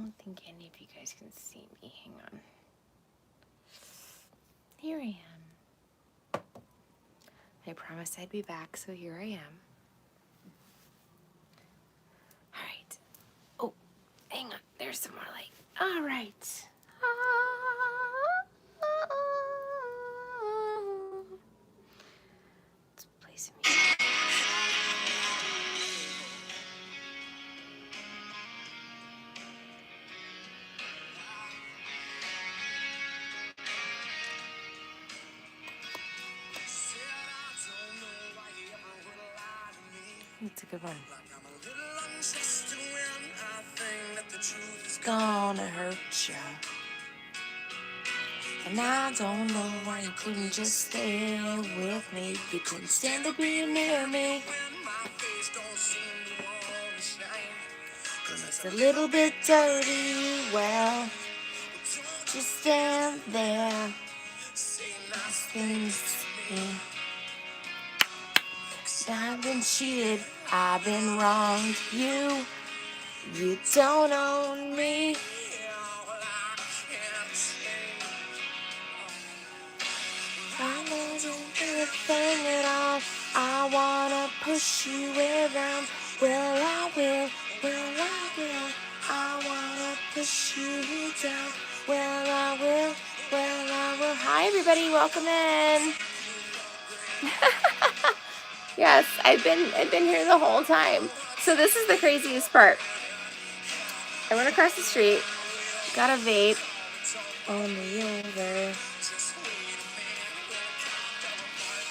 don't think any of you guys can see me. Hang on. Here I am. I promised I'd be back, so here I am. All right. Oh, hang on. There's some more light. All right. Let's play some music. It's a good one. It's gonna hurt you. And I don't know why you couldn't just stay with me. You couldn't stand to be near me. It's a little bit dirty, well, just stand there. I've been cheated, I've been wronged. You don't own me. I wasn't anything at all. I wanna push you around. Well, I will. I wanna push you down. Well, I will. Hi, everybody. Welcome in. Yes, I've been here the whole time. So this is the craziest part. I went across the street, got a vape on the over.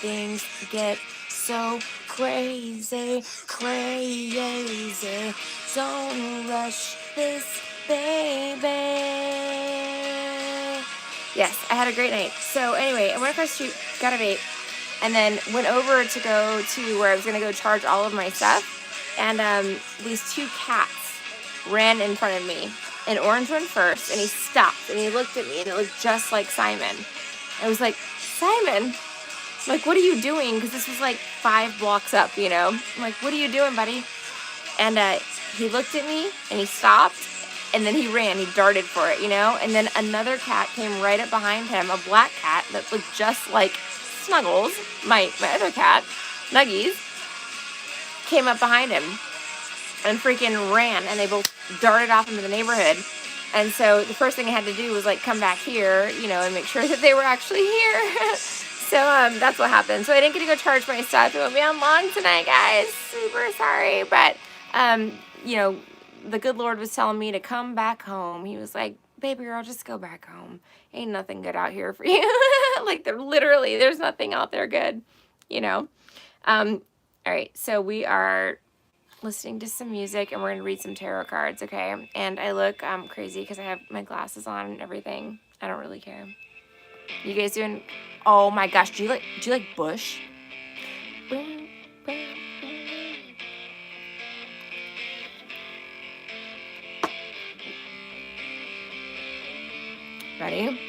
Things get so crazy. Don't rush this, baby. Yes, I had a great night. So anyway, I went across the street, got a vape, and then went over to go to where I was going to go charge all of my stuff. And these two cats ran in front of me. An orange one first, and he stopped, and he looked at me, and it looked just like Simon. I was like, Simon? I'm like, what are you doing? Because this was like 5 blocks up, you know? I'm like, what are you doing, buddy? And he looked at me, and he stopped, and then he ran. He darted for it, you know? And then another cat came right up behind him, a black cat that looked just like Snuggles, my other cat, Nuggies, came up behind him and freaking ran, and they both darted off into the neighborhood. And so the first thing I had to do was like come back here, you know, and make sure that they were actually here. So that's what happened. So I didn't get to go charge my stuff. It won't be on long tonight, guys. Super sorry. But, you know, the good Lord was telling me to come back home. He was like, baby girl, just go back home. Ain't nothing good out here for you. Like, there's nothing out there good, you know. All right, so we are listening to some music, and we're going to read some tarot cards, okay? And I look crazy because I have my glasses on and everything. I don't really care. You guys doing... Oh my gosh, do you like Bush? Ready?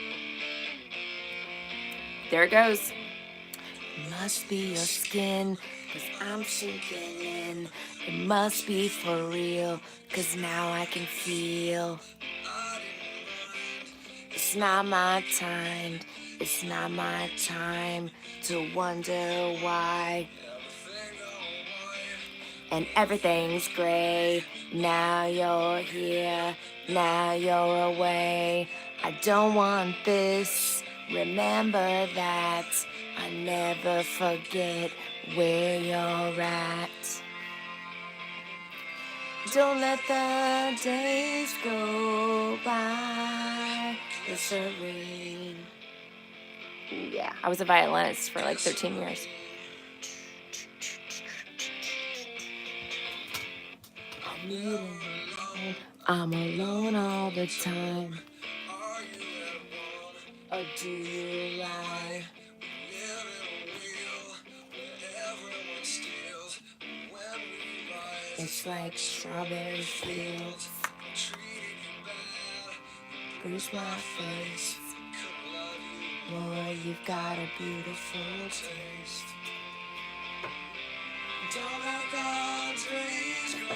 There it goes. Must be your skin, 'cause I'm sinking in. It must be for real, 'cause now I can feel. It's not my time. It's not my time to wonder why. And everything's gray. Now you're here. Now you're away. I don't want this. Remember that. I never forget where you're at. Don't let the days go by. It's a rain. Yeah, I was a violinist for like 13 years. I'm alone all the time. Or do you lie? It's like strawberry fields. Bruise my face. Boy, you've got a beautiful taste. Don't let God's grace go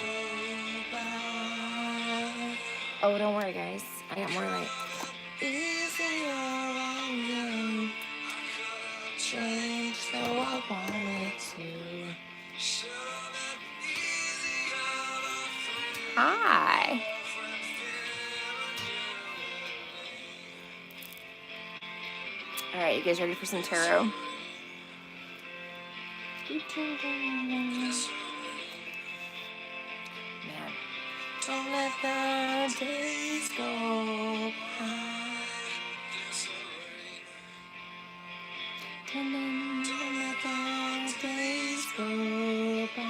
by. Oh, don't worry, guys. I got more like. Easier on you. Change so I wanted to. Hi. All right, you guys ready for some tarot? Man, don't let the days go by. Don't let the days go by.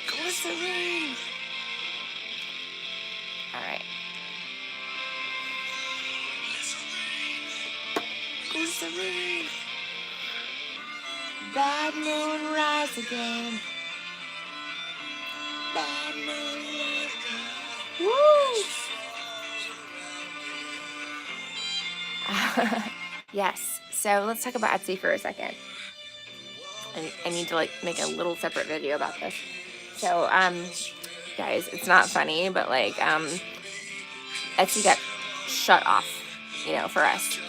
Glycerine. All right. Glycerine. Bad moon rise again. Bad moon rise again. Woo! Yes. So let's talk about Etsy for a second. I need to like make a little separate video about this. So, guys, it's not funny, but like, Etsy got shut off, for us.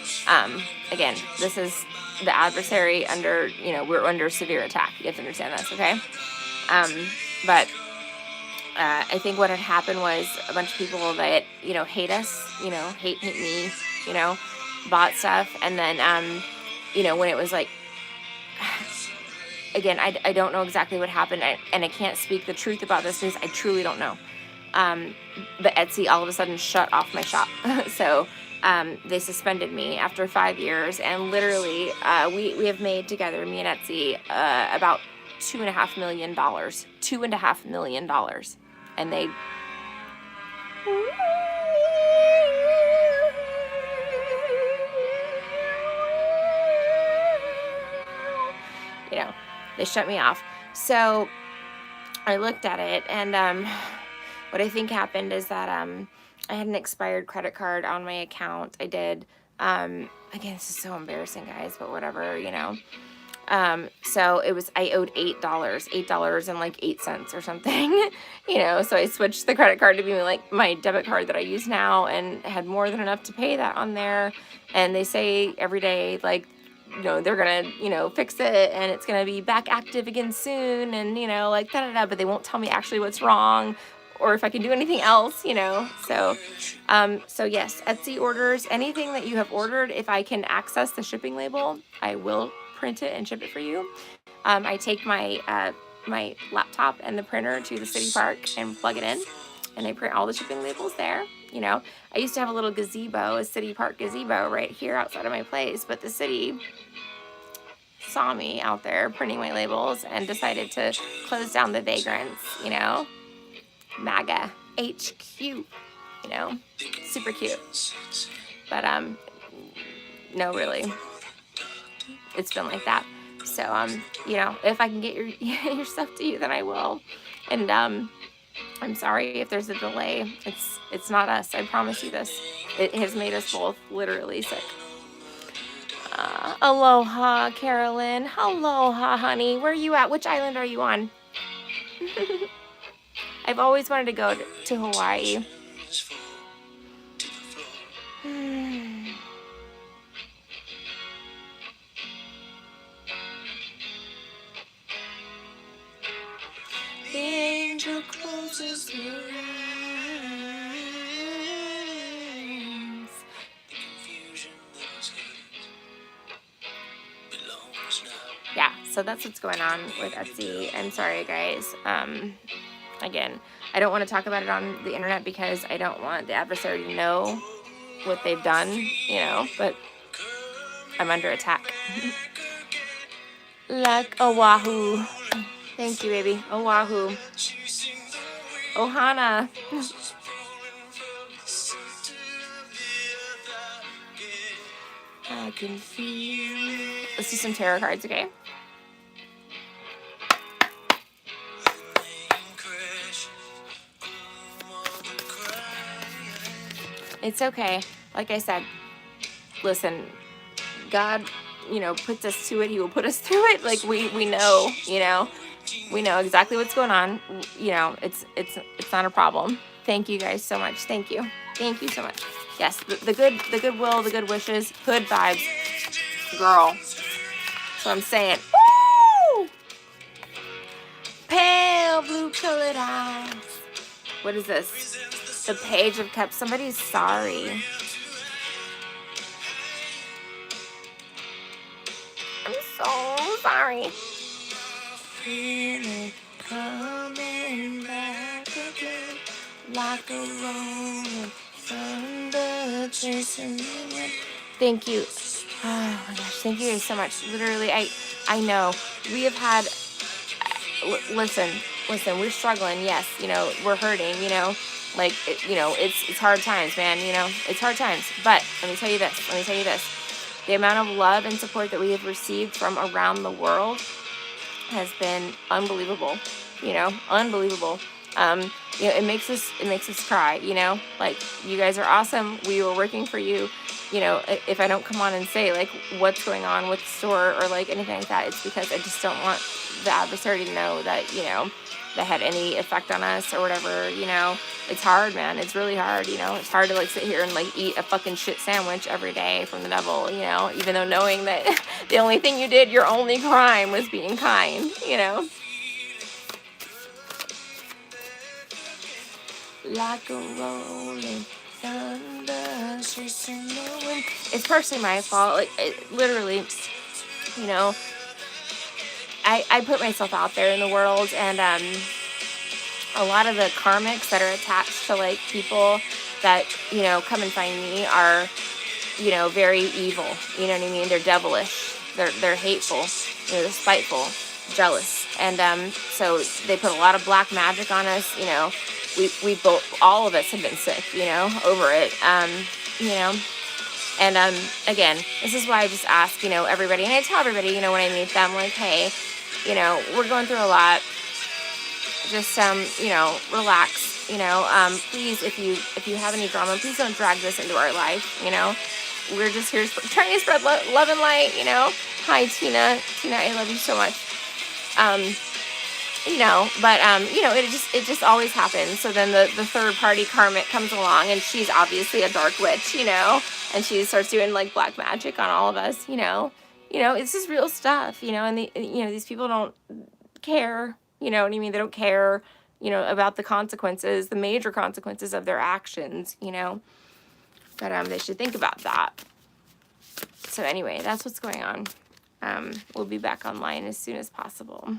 Again, this is the adversary under, we're under severe attack. You have to understand this, okay? But I think what had happened was a bunch of people that, hate us, hate me, bought stuff. And then, when it was like, again, I don't know exactly what happened, and I can't speak the truth about this because I truly don't know. But Etsy all of a sudden shut off my shop. So they suspended me after 5 years, and literally we have made together, me and Etsy, about $2.5 million. $2.5 million. And they... they shut me off. So I looked at it, and what I think happened is that I had an expired credit card on my account. I did. Again, this is so embarrassing, guys, but whatever, so it was, I owed $8 and like 8 cents or something, so I switched the credit card to be like my debit card that I use now, and had more than enough to pay that on there. And they say every day, like, they're gonna, fix it, and it's gonna be back active again soon, and, like, but they won't tell me actually what's wrong, or if I can do anything else, so, so yes, Etsy orders, anything that you have ordered, if I can access the shipping label, I will print it and ship it for you. I take my, my laptop and the printer to the city park and plug it in, and I print all the shipping labels there. I used to have a little gazebo, a city park gazebo right here outside of my place, but the city saw me out there printing my labels and decided to close down the vagrants, MAGA HQ, super cute. But no, really, it's been like that. So if I can get your stuff to you, then I will. And I'm sorry if there's a delay. It's not us. I promise you this. It has made us both literally sick. Aloha, Carolyn. Aloha, honey. Where are you at? Which island are you on? I've always wanted to go to Hawaii. The angel closes her eyes. Yeah, so that's what's going on with Etsy. I'm sorry, guys. Again, I don't want to talk about it on the internet because I don't want the adversary to know what they've done, but I'm under attack. Like Oahu. Thank you, baby. Oahu. Ohana. I can feel. Let's do some tarot cards, okay? It's okay. Like I said, listen, God, puts us to it. He will put us through it. Like we know, we know exactly what's going on. It's not a problem. Thank you guys so much. Thank you. Thank you so much. Yes, the goodwill, the good wishes, hood vibes, girl. That's what I'm saying. Woo! Pale blue colored eyes. What is this? The Page of Cups. Somebody's sorry. I'm so sorry. Coming back again, like a rolling thunder chasing the wind. Thank you. Oh my gosh, thank you guys so much. Literally, I know we have had. Listen, we're struggling. Yes, we're hurting. It's hard times, man. It's hard times. But let me tell you this. The amount of love and support that we have received from around the world has been unbelievable. Unbelievable. It makes us cry. Like, you guys are awesome. We were working for you. If I don't come on and say like what's going on with the store or like anything like that, it's because I just don't want the adversary to know that that had any effect on us or whatever. It's hard, man. It's really hard. It's hard to like sit here and like eat a fucking shit sandwich every day from the devil. Even though knowing that the only thing you did, your only crime, was being kind. Like a rolling thunder chasing the wind. It's partially my fault. Like, literally, I put myself out there in the world, and a lot of the karmics that are attached to like people that come and find me are very evil. You know what I mean? They're devilish. They're hateful. They're spiteful, jealous, and so they put a lot of black magic on us. We both, all of us have been sick, over it, and again, this is why I just ask, everybody, and I tell everybody, when I meet them, like, hey, we're going through a lot, just, relax, please, if you have any drama, please don't drag this into our life, we're just here trying to spread love and light, hi, Tina, I love you so much, but it just always happens. So then the third party karmic comes along, and she's obviously a dark witch, and she starts doing like black magic on all of us, this is real stuff, and these people don't care, you know what I mean? They don't care, about the consequences, the major consequences of their actions, but they should think about that. So anyway, that's what's going on. We'll be back online as soon as possible.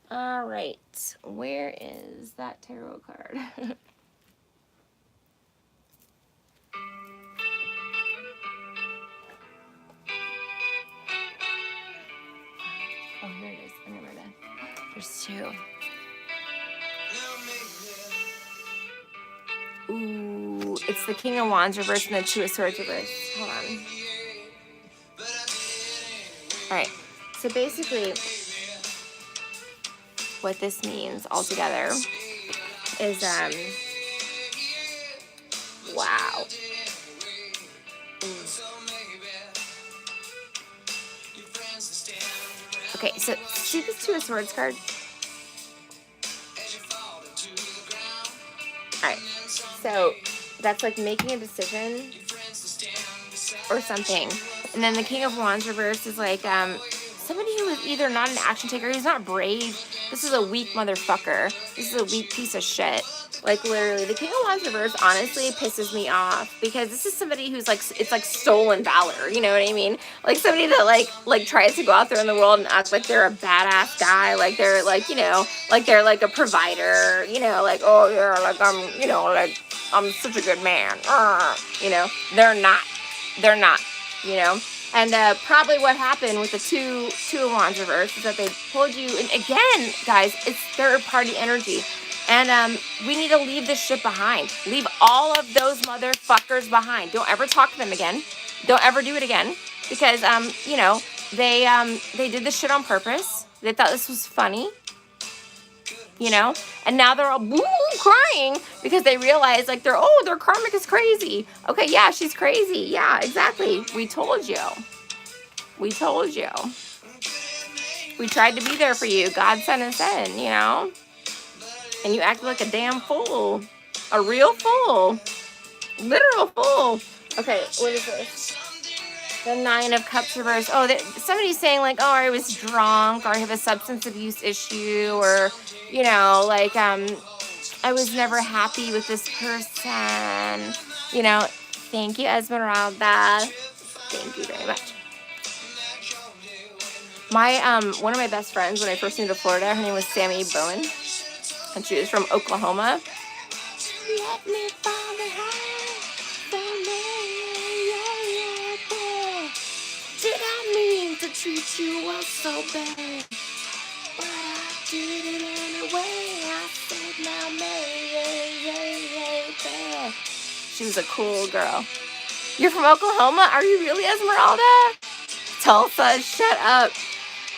All right, where is that tarot card? Oh, here it is. I remember that. There's two. Ooh, it's the King of Wands reversed and the Two of Swords reversed. Hold on. All right, so basically, what this means altogether is wow. Okay, so see this Two of Swords card? Alright, so that's like making a decision or something. And then the King of Wands reverse is like somebody who is either not an action taker, he's not brave. This is a weak motherfucker. This is a weak piece of shit. Like, literally, the King of Wands reverse honestly pisses me off, because this is somebody who's like, it's like stolen valor, you know what I mean? Like somebody that like tries to go out there in the world and act like they're a badass guy, like they're like, like they're like a provider, like, oh yeah, like like I'm such a good man, they're not, And probably what happened with the two of Wands reverse is that they pulled you, and again, guys, it's third party energy. And we need to leave this shit behind. Leave all of those motherfuckers behind. Don't ever talk to them again. Don't ever do it again. Because, they did this shit on purpose. They thought this was funny. you know? And now they're all boo crying because they realize like their karmic is crazy. Okay, yeah, she's crazy. Yeah, exactly. We told you. We told you. We tried to be there for you. God sent us in, you know? And you acted like a damn fool. A real fool. Literal fool. Okay, what is this? The Nine of Cups reversed. Oh, somebody's saying like, oh, I was drunk, or I have a substance abuse issue, or, you know, like, I was never happy with this person. You know, thank you, Esmeralda. Thank you very much. My, one of my best friends when I first moved to Florida, her name was Sammy Bowen, and she was from Oklahoma. Let me fall behind. Did I mean to treat you all so bad? But I did it anyway. I said now, baby. She was a cool girl. You're from Oklahoma? Are you really, Esmeralda? Tulsa, shut up.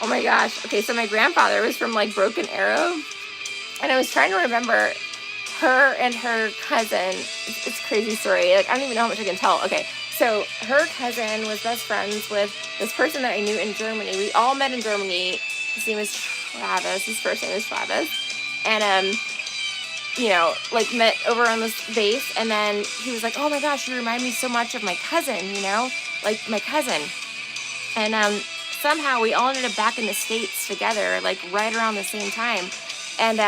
Oh my gosh. Okay, so my grandfather was from like Broken Arrow. And I was trying to remember her and her cousin. It's a crazy story. Like, I don't even know how much I can tell. Okay, so her cousin was best friends with this person that I knew in Germany. We all met in Germany. His name was Travis. His first name was Travis. And, you know, like met over on this base. And then he was like, oh my gosh, you remind me so much of my cousin, you know? Like my cousin. And somehow we all ended up back in the States together, like right around the same time. And,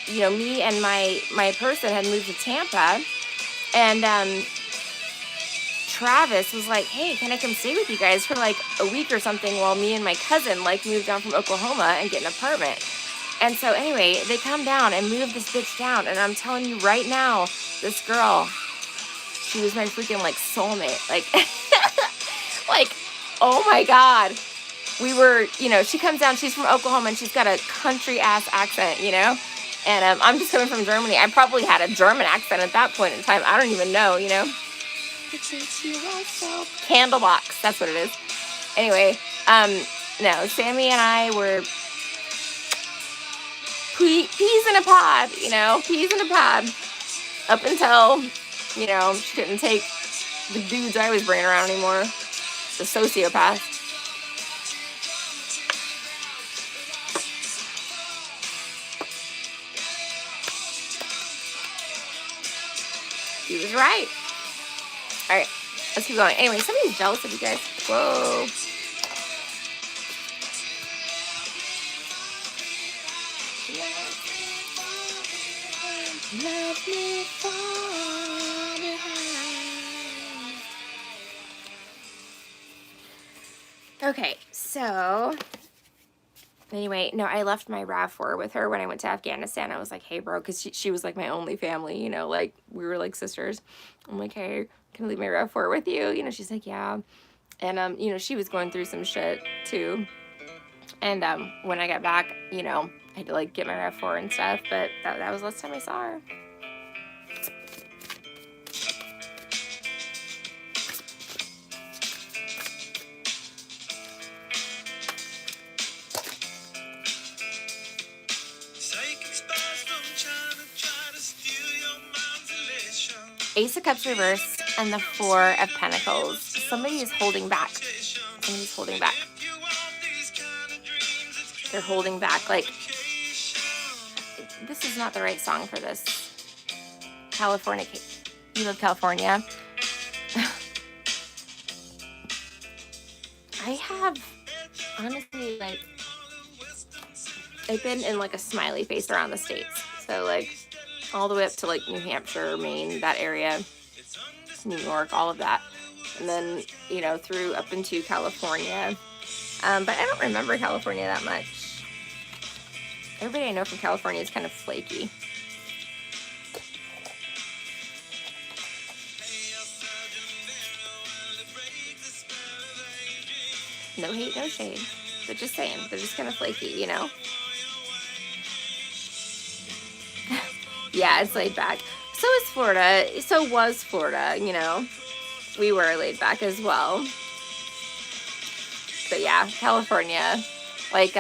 you know, me and my person had moved to Tampa, and Travis was like, hey, can I come stay with you guys for like a week or something while me and my cousin like moved down from Oklahoma and get an apartment? And so anyway, they come down and move this bitch down, and I'm telling you right now, this girl, she was my freaking like soulmate. Like, like, oh my God. We were, you know, she comes down, she's from Oklahoma, and she's got a country-ass accent, you know? And I'm just coming from Germany. I probably had a German accent at that point in time. I don't even know, you know? Candlebox, that's what it is. Anyway, no, Sammy and I were peas in a pod, you know? Peas in a pod. Up until, you know, she couldn't take the dudes I was bringing around anymore. The sociopath. He was right. All right, let's keep going. Anyway, somebody's jealous of you guys. Whoa. Let me fall behind. Okay, so anyway, no, I left my RAV4 with her when I went to Afghanistan. I was like, hey, bro, because she was like my only family, you know, like we were like sisters. I'm like, hey, can I leave my RAV4 with you? You know, she's like, yeah. And, you know, she was going through some shit too. And when I got back, you know, I had to like get my RAV4 and stuff, but that was the last time I saw her. Ace of Cups reversed and the Four of Pentacles. Somebody is holding back. Somebody's holding back. They're holding back. Like, this is not the right song for this. California. You love California. I have, honestly, like, I've been in, like, a smiley face around the States. So, like, all the way up to like New Hampshire, Maine, that area, New York, all of that. And then, you know, through up into California. But I don't remember California that much. Everybody I know from California is kind of flaky. No hate, no shade. But just saying, they're just kind of flaky, you know? Yeah, it's laid back. So is Florida. So was Florida, you know. We were laid back as well. But yeah, California. Like,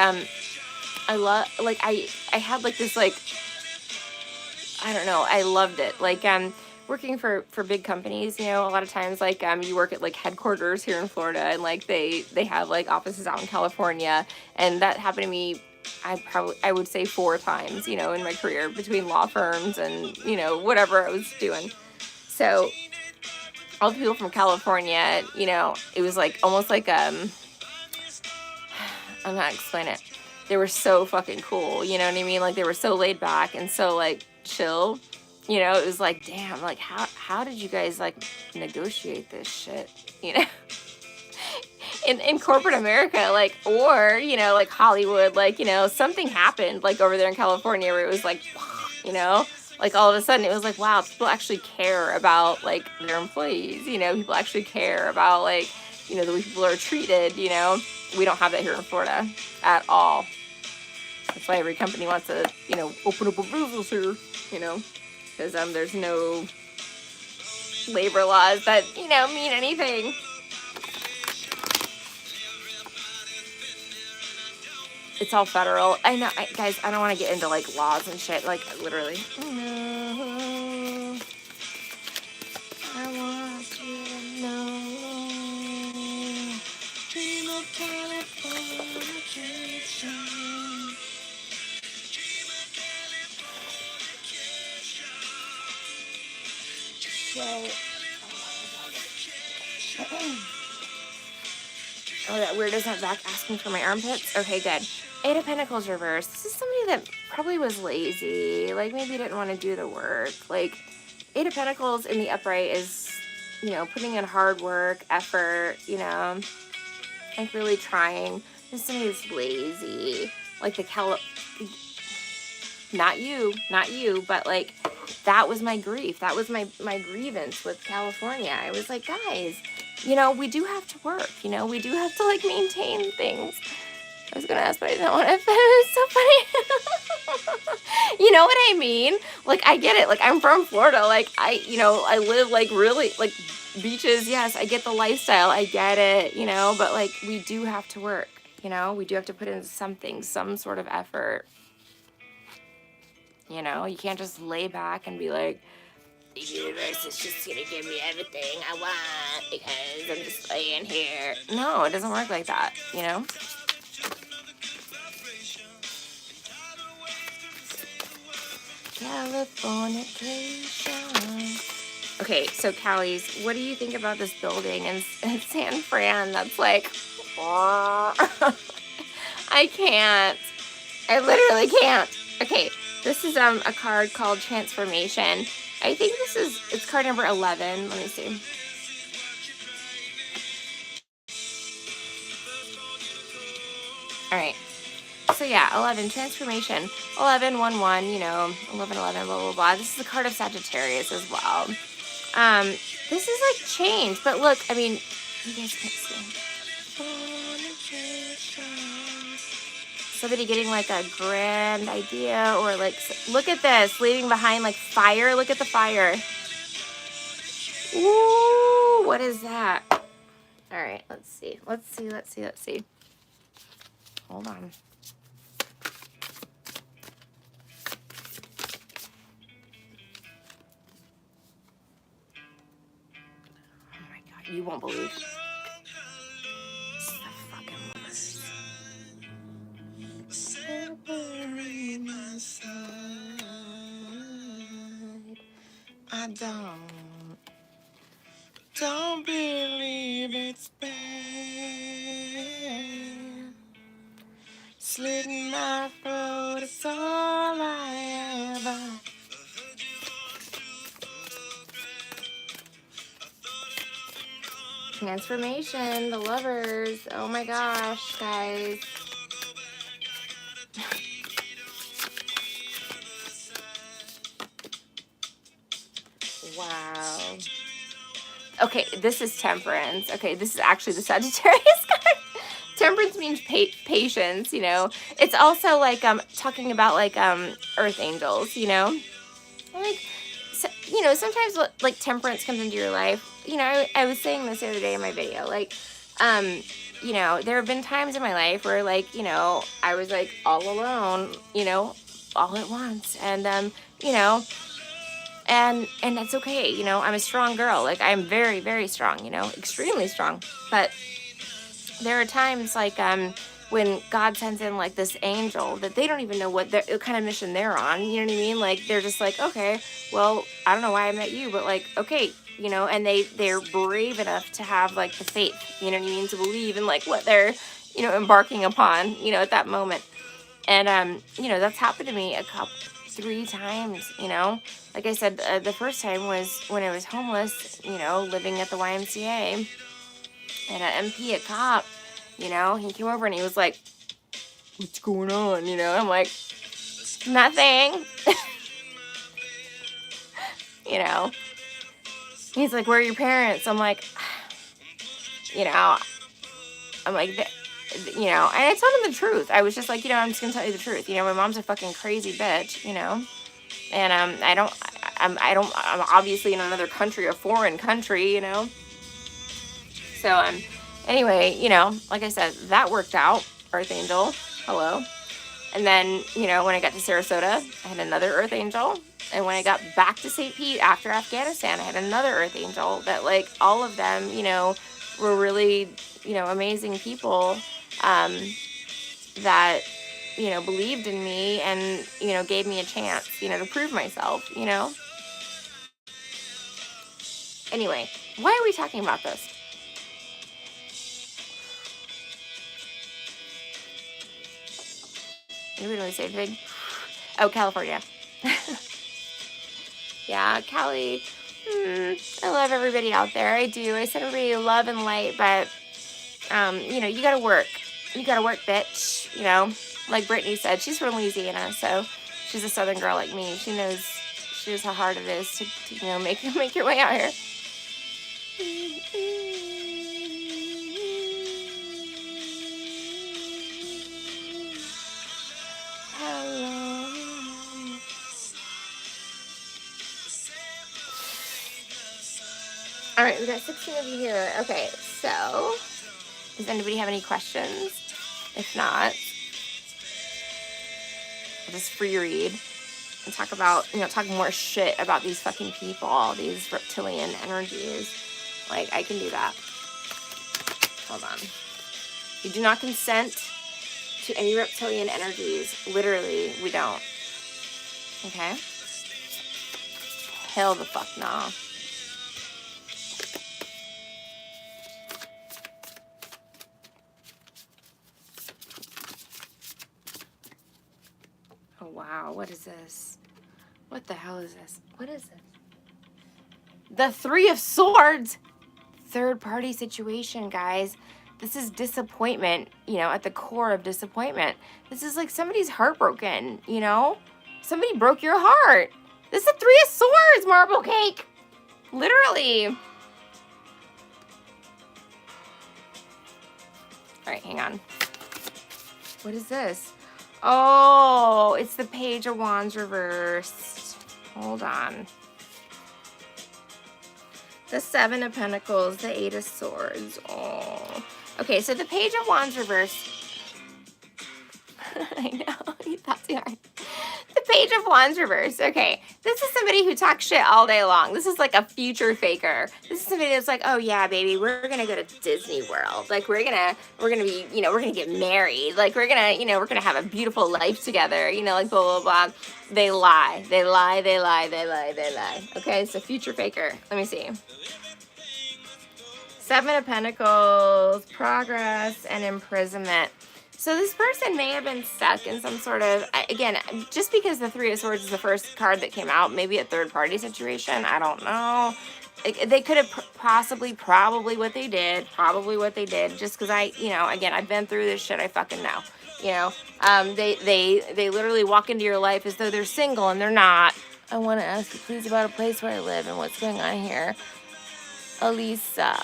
I love, like, I had like this, like, I don't know, I loved it. Like, working for big companies, you know, a lot of times, like, you work at like headquarters here in Florida, and like they have like offices out in California, and that happened to me. I would say 4 times, you know, in my career, between law firms and, you know, whatever I was doing. So all the people from California, you know, it was like almost like I'm not explaining it. They were so fucking cool, you know what I mean? Like, they were so laid back and so like chill. You know, it was like, damn, like how did you guys like negotiate this shit? You know? In corporate America, like, or, you know, like Hollywood, like, you know, something happened like over there in California where it was like, you know, like all of a sudden it was like, wow, people actually care about like their employees, you know, people actually care about like, you know, the way people are treated, you know. We don't have that here in Florida at all. That's why every company wants to, you know, open up a business here, you know, because there's no labor laws that, you know, mean anything. It's all federal. I know, guys, I don't want to get into like laws and shit, like literally. No, I want you to know. Dream of Californication. Oh, that weird isn't back asking for my armpits? Okay, good. 8 of Pentacles reversed. This is somebody that probably was lazy. Like, maybe didn't want to do the work. Like, 8 of Pentacles in the upright is, you know, putting in hard work, effort, you know, like really trying. This is somebody that's lazy. Like not you, but like, that was my grief. That was my grievance with California. I was like, guys, you know, we do have to work, you know, we do have to like maintain things. I was gonna ask, but I didn't want to. It's so funny. You know what I mean? Like, I get it. Like, I'm from Florida. Like, you know, I live like really like beaches. Yes, I get the lifestyle. I get it, you know, but like, we do have to work, you know, we do have to put in something, some sort of effort. You know, you can't just lay back and be like, the universe is just gonna give me everything I want because I'm just laying here. No, it doesn't work like that, you know? Californication. Okay, so Callies, what do you think about this building in San Fran that's like, I can't. I literally can't. Okay, this is a card called Transformation. I think it's card number 11. Let me see. All right. So yeah, 11, Transformation. 11, 1, 1, you know, 11, 11, blah, blah, blah. This is the card of Sagittarius as well. This is like change, but look, I mean, you guys can't see. Somebody getting like a grand idea, or like, look at this, leaving behind like fire. Look at the fire. Ooh, what is that? All right, let's see. Hold on. Oh my God, you won't believe. This is the fucking worst. Separate my side. I don't believe it's bad. Slit my throat, it's all I ever. Transformation, the lovers. Oh my gosh, guys. Wow. Okay, this is Temperance. Okay, this is actually the Sagittarius card. Temperance means patience, you know. It's also like talking about like earth angels, you know. Like, so, you know, sometimes like temperance comes into your life. You know, I was saying this the other day in my video. Like, you know, there have been times in my life where, like, you know, I was like all alone, you know, all at once. And, you know, and that's okay. You know, I'm a strong girl. Like, I'm very, very strong, you know, extremely strong. But there are times like, when God sends in like this angel that they don't even know what kind of mission they're on. You know what I mean? Like, they're just like, okay, well, I don't know why I met you, but like, okay, you know, and they're brave enough to have like the faith, you know what I mean, to believe in like what they're, you know, embarking upon, you know, at that moment. And you know, that's happened to me three times, you know. Like I said, the first time was when I was homeless, you know, living at the YMCA, and an MP, a cop, you know, he came over and he was like, what's going on? You know, I'm like, nothing. You know, he's like, where are your parents? I'm like, you know, I'm like, you know, and I told him the truth. I was just like, you know, I'm just gonna tell you the truth. You know, my mom's a fucking crazy bitch, you know, and I'm obviously in another country, a foreign country, you know. So anyway, you know, like I said, that worked out. Earth Angel, hello. And then, you know, when I got to Sarasota, I had another Earth Angel. And when I got back to St. Pete after Afghanistan, I had another Earth Angel. That, like, all of them, you know, were really, you know, amazing people, that, you know, believed in me and, you know, gave me a chance, you know, to prove myself, you know. Anyway, why are we talking about this? Did we really say anything? Oh, California. Yeah, Cali. I love everybody out there. I do. I send everybody love and light, but you know, you gotta work. You gotta work, bitch. You know, like Brittany said, she's from Louisiana, so she's a Southern girl like me. She knows how hard it is to you know, make your way out here. Hello. All right, we got 16 of you here. Okay, so does anybody have any questions? If not, I'll just free read and talk about, you know, talk more shit about these fucking people, all these reptilian energies. Like, I can do that. Hold on. You do not consent to any reptilian energies. Literally, we don't. Okay? Hell the fuck nah. Oh, wow. What is this? What the hell is this? What is this? The Three of Swords. Third party situation, guys. This is disappointment, you know, at the core of disappointment. This is like somebody's heartbroken, you know? Somebody broke your heart. This is the Three of Swords, marble cake. Literally. All right, hang on. What is this? Oh, it's the Page of Wands reversed. Hold on. The Seven of Pentacles, the Eight of Swords. Oh. Okay, so the Page of Wands reversed. I know, you thought too hard. The Page of Wands reversed. Okay, this is somebody who talks shit all day long. This is like a future faker. This is somebody that's like, oh yeah, baby, we're gonna go to Disney World. Like, we're gonna be, you know, we're gonna get married. Like, we're gonna, you know, we're gonna have a beautiful life together. You know, like blah blah blah. They lie. They lie. They lie. They lie. They lie. Okay, so future faker. Let me see. Seven of Pentacles, progress, and imprisonment. So this person may have been stuck in some sort of, again, just because the Three of Swords is the first card that came out, maybe a third-party situation, I don't know. They could have probably what they did, just because you know, again, I've been through this shit, I fucking know. You know, they literally walk into your life as though they're single and they're not. I want to ask you please about a place where I live and what's going on here. Elisa.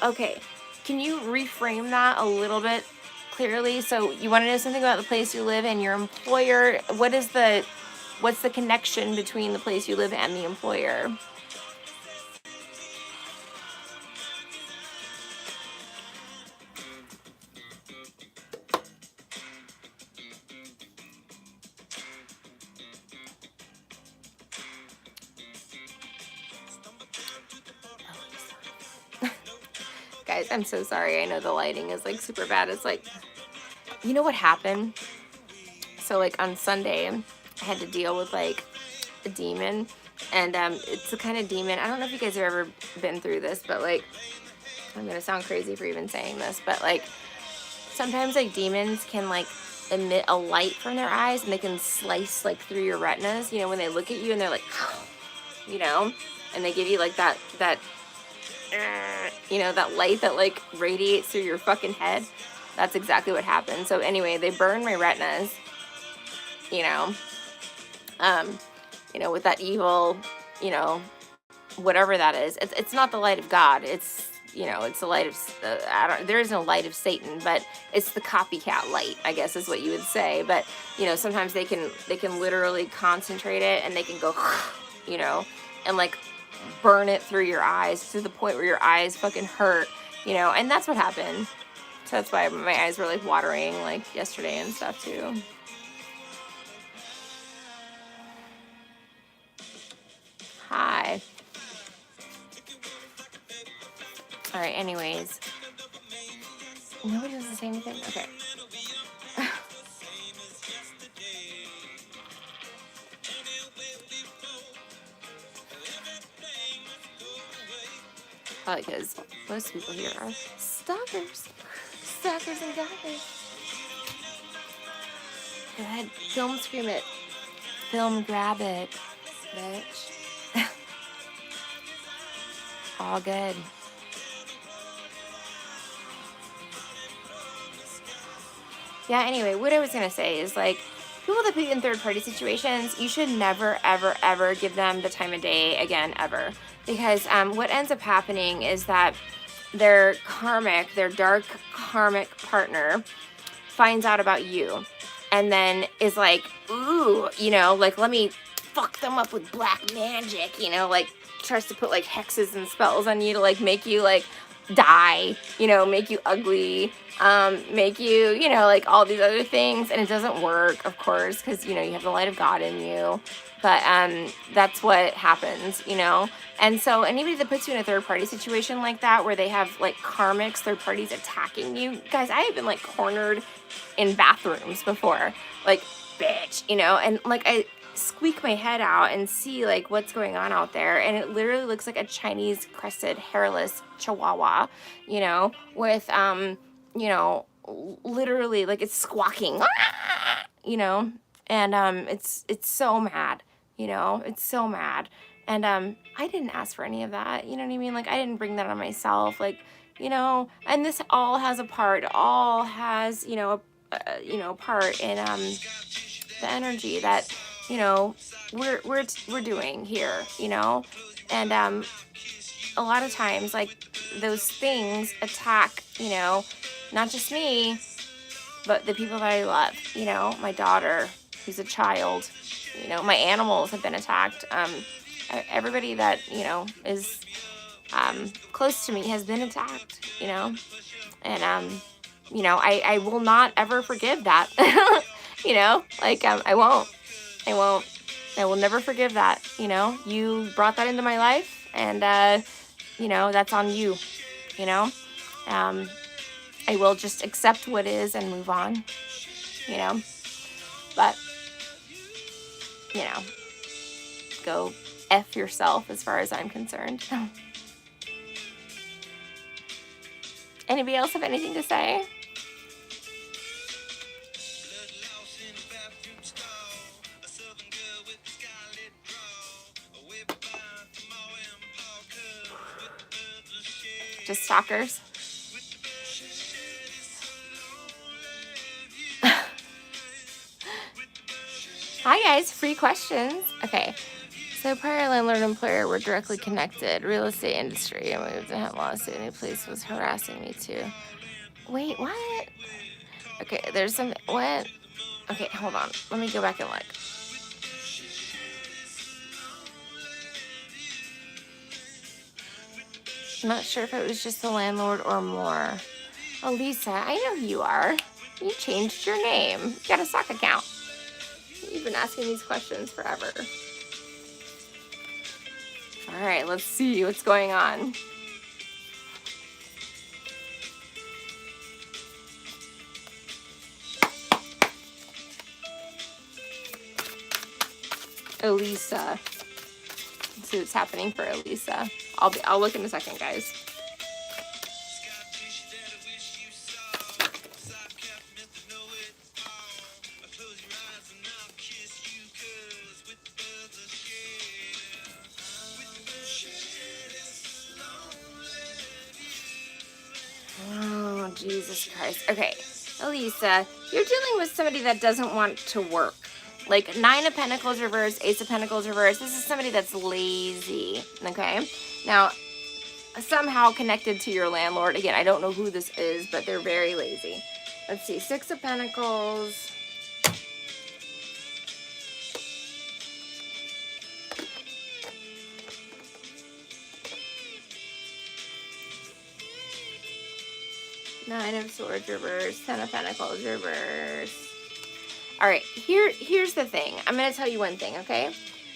Okay, can you reframe that a little bit clearly? So you want to know something about the place you live and your employer. What's the connection between the place you live and the employer? guys, I'm so sorry. I know the lighting is like super bad. It's like, you know what happened? So like on Sunday, I had to deal with like a demon, and it's the kind of demon, I don't know if you guys have ever been through this, but like, I'm gonna sound crazy for even saying this, but like, sometimes like demons can like emit a light from their eyes, and they can slice like through your retinas, you know, when they look at you and they're like, you know, and they give you like that, you know, that light that like radiates through your fucking head. That's exactly what happened. So anyway, they burned my retinas, you know, with that evil, you know, whatever that is. It's not the light of God. It's, you know, it's the light of, there is no light of Satan, but it's the copycat light, I guess is what you would say. But, you know, sometimes they can literally concentrate it, and they can go, you know, and like burn it through your eyes to the point where your eyes fucking hurt, you know, and that's what happened. So that's why my eyes were like watering like yesterday and stuff too. Hi. All right, anyways. Nobody does the same thing? Okay. Probably because most people here are stalkers. Stalkers and gawkers. Go ahead, film scream it. Film grab it, bitch. All good. Yeah, anyway, what I was going to say is, like, people that put you in third-party situations, you should never, ever, ever give them the time of day again, ever. Because what ends up happening is that their dark karmic partner finds out about you and then is like, ooh, you know, like, let me fuck them up with black magic, you know, like, tries to put, like, hexes and spells on you to, like, make you, like, die, you know, make you ugly, make you, you know, like all these other things, and it doesn't work, of course, because, you know, you have the light of God in you, but that's what happens, you know. And so anybody that puts you in a third party situation like that, where they have like karmics, third parties attacking you, guys, I have been like cornered in bathrooms before, like, bitch, you know, and like I squeak my head out and see like what's going on out there, and it literally looks like a Chinese crested hairless chihuahua, you know, with you know, literally like it's squawking, you know, and it's so mad, you know, it's so mad. And I didn't ask for any of that, you know what I mean? Like, I didn't bring that on myself, like, you know, and this all has a part, all has, you know, a part in the energy that, you know, we're doing here, you know. And a lot of times, like, those things attack, you know, not just me, but the people that I love, you know, my daughter, who's a child, you know, my animals have been attacked. Everybody that, you know, is close to me has been attacked, you know. And you know, I will not ever forgive that. You know, like, I will never forgive that, you know. You brought that into my life, and you know, that's on you, you know. I will just accept what is and move on, you know. But, you know, go F yourself as far as I'm concerned. Anybody else have anything to say? Just stalkers? Hi guys, free questions. Okay, so prior landlord and employer were directly connected. Real estate industry. I moved to have lawsuit. New place was harassing me too. Wait, what? Okay, there's some, what? Okay, hold on. Let me go back and look. I'm not sure if it was just the landlord or more. Oh, Lisa, I know who you are. You changed your name. You got a sock account. You've been asking these questions forever. All right, let's see what's going on. Elisa. Let's see what's happening for Elisa. I'll look in a second, guys. Oh, Jesus Christ. Okay, Elisa, you're dealing with somebody that doesn't want to work. Like 9 of Pentacles reversed, Ace of Pentacles reversed. This is somebody that's lazy, okay? Now, somehow connected to your landlord. Again, I don't know who this is, but they're very lazy. Let's see, 6 of Pentacles. Nine of Swords reversed, 10 of Pentacles reversed. All right, here's the thing. I'm going to tell you one thing, okay?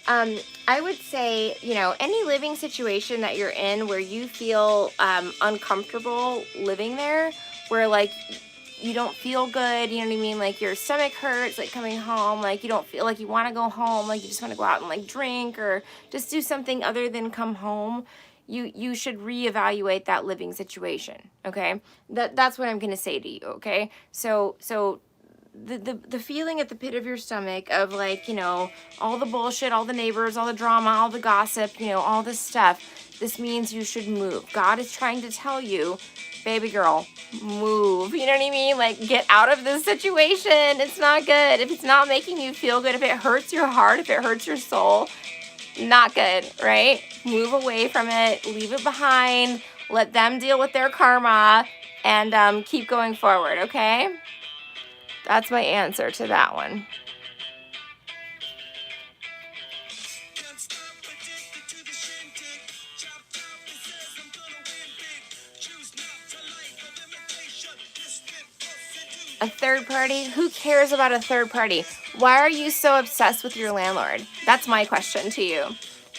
I would say, you know, any living situation that you're in where you feel uncomfortable living there, where like you don't feel good, you know what I mean? Like your stomach hurts, like coming home, like you don't feel like you want to go home, like you just want to go out and like drink or just do something other than come home. You should reevaluate that living situation, okay? That's what I'm going to say to you, okay? So the feeling at the pit of your stomach of like, you know, all the bullshit, all the neighbors, all the drama, all the gossip, you know, all this stuff, this means you should move. God is trying to tell you, baby girl, move. You know what I mean? Like, get out of this situation. It's not good. If it's not making you feel good, if it hurts your heart, if it hurts your soul, not good, right? Move away from it, leave it behind, let them deal with their karma, and keep going forward, okay? That's my answer to that one. A third party? Who cares about a third party? Why are you so obsessed with your landlord? That's my question to you.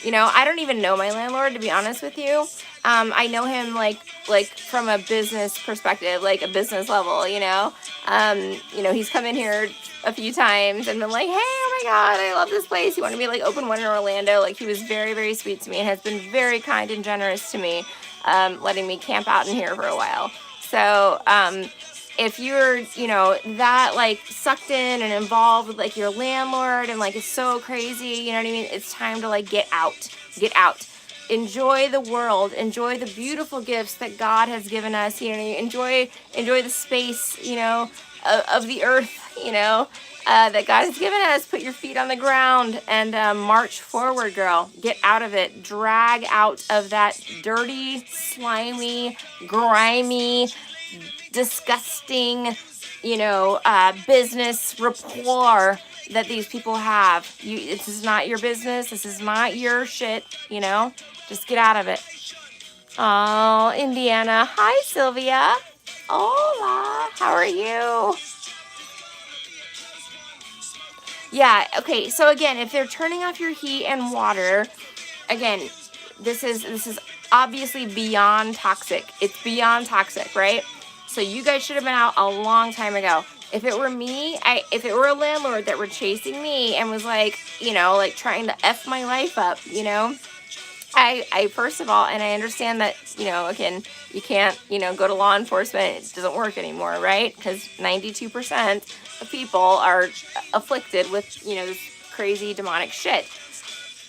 You know, I don't even know my landlord, to be honest with you. I know him like from a business perspective, like a business level, you know. You know, he's come in here a few times and been like, hey, oh my God, I love this place. He wanted me to like open one in Orlando. Like, he was very, very sweet to me and has been very kind and generous to me, letting me camp out in here for a while. So, if you're, you know, that like sucked in and involved with like your landlord and like it's so crazy, you know what I mean? It's time to like get out, enjoy the world, enjoy the beautiful gifts that God has given us, you know, enjoy the space, you know, of the earth, you know, that God has given us. Put your feet on the ground and march forward, girl. Get out of it. Drag out of that dirty, slimy, grimy, disgusting, you know, business rapport that these people have. This is not your business. This is not your shit, you know. Just get out of it. Oh, Indiana. Hi, Sylvia. Hola. How are you? Yeah, okay. So again, if they're turning off your heat and water, again, this is obviously beyond toxic. It's beyond toxic, right? So you guys should have been out a long time ago. If it were me, if it were a landlord that were chasing me and was like, you know, like trying to F my life up, you know, I first of all, and I understand that, you know, again, you can't, you know, go to law enforcement. It doesn't work anymore, right? Because 92% of people are afflicted with, you know, this crazy demonic shit.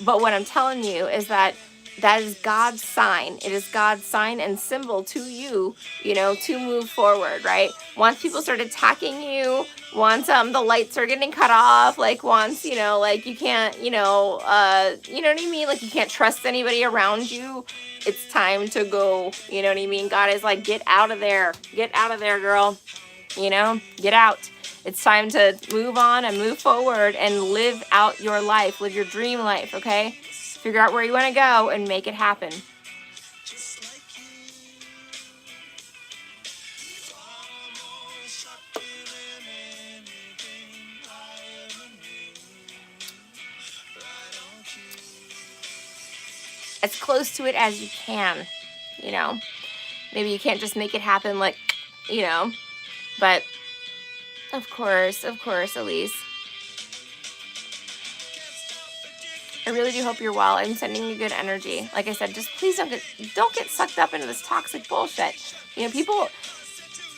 But what I'm telling you is that is God's sign. It is God's sign and symbol to you, you know, to move forward, right? Once people start attacking you, once the lights are getting cut off, like once, you know, like you can't, you know what I mean? Like you can't trust anybody around you. It's time to go, you know what I mean? God is like, get out of there. Get out of there, girl. You know, get out. It's time to move on and move forward and live out your life, live your dream life, okay? Figure out where you want to go and make it happen. As close to it as you can, you know. Maybe you can't just make it happen like, you know, but of course, Elise. I really do hope you're well. I'm sending you good energy. Like I said, just please don't get sucked up into this toxic bullshit. You know, people,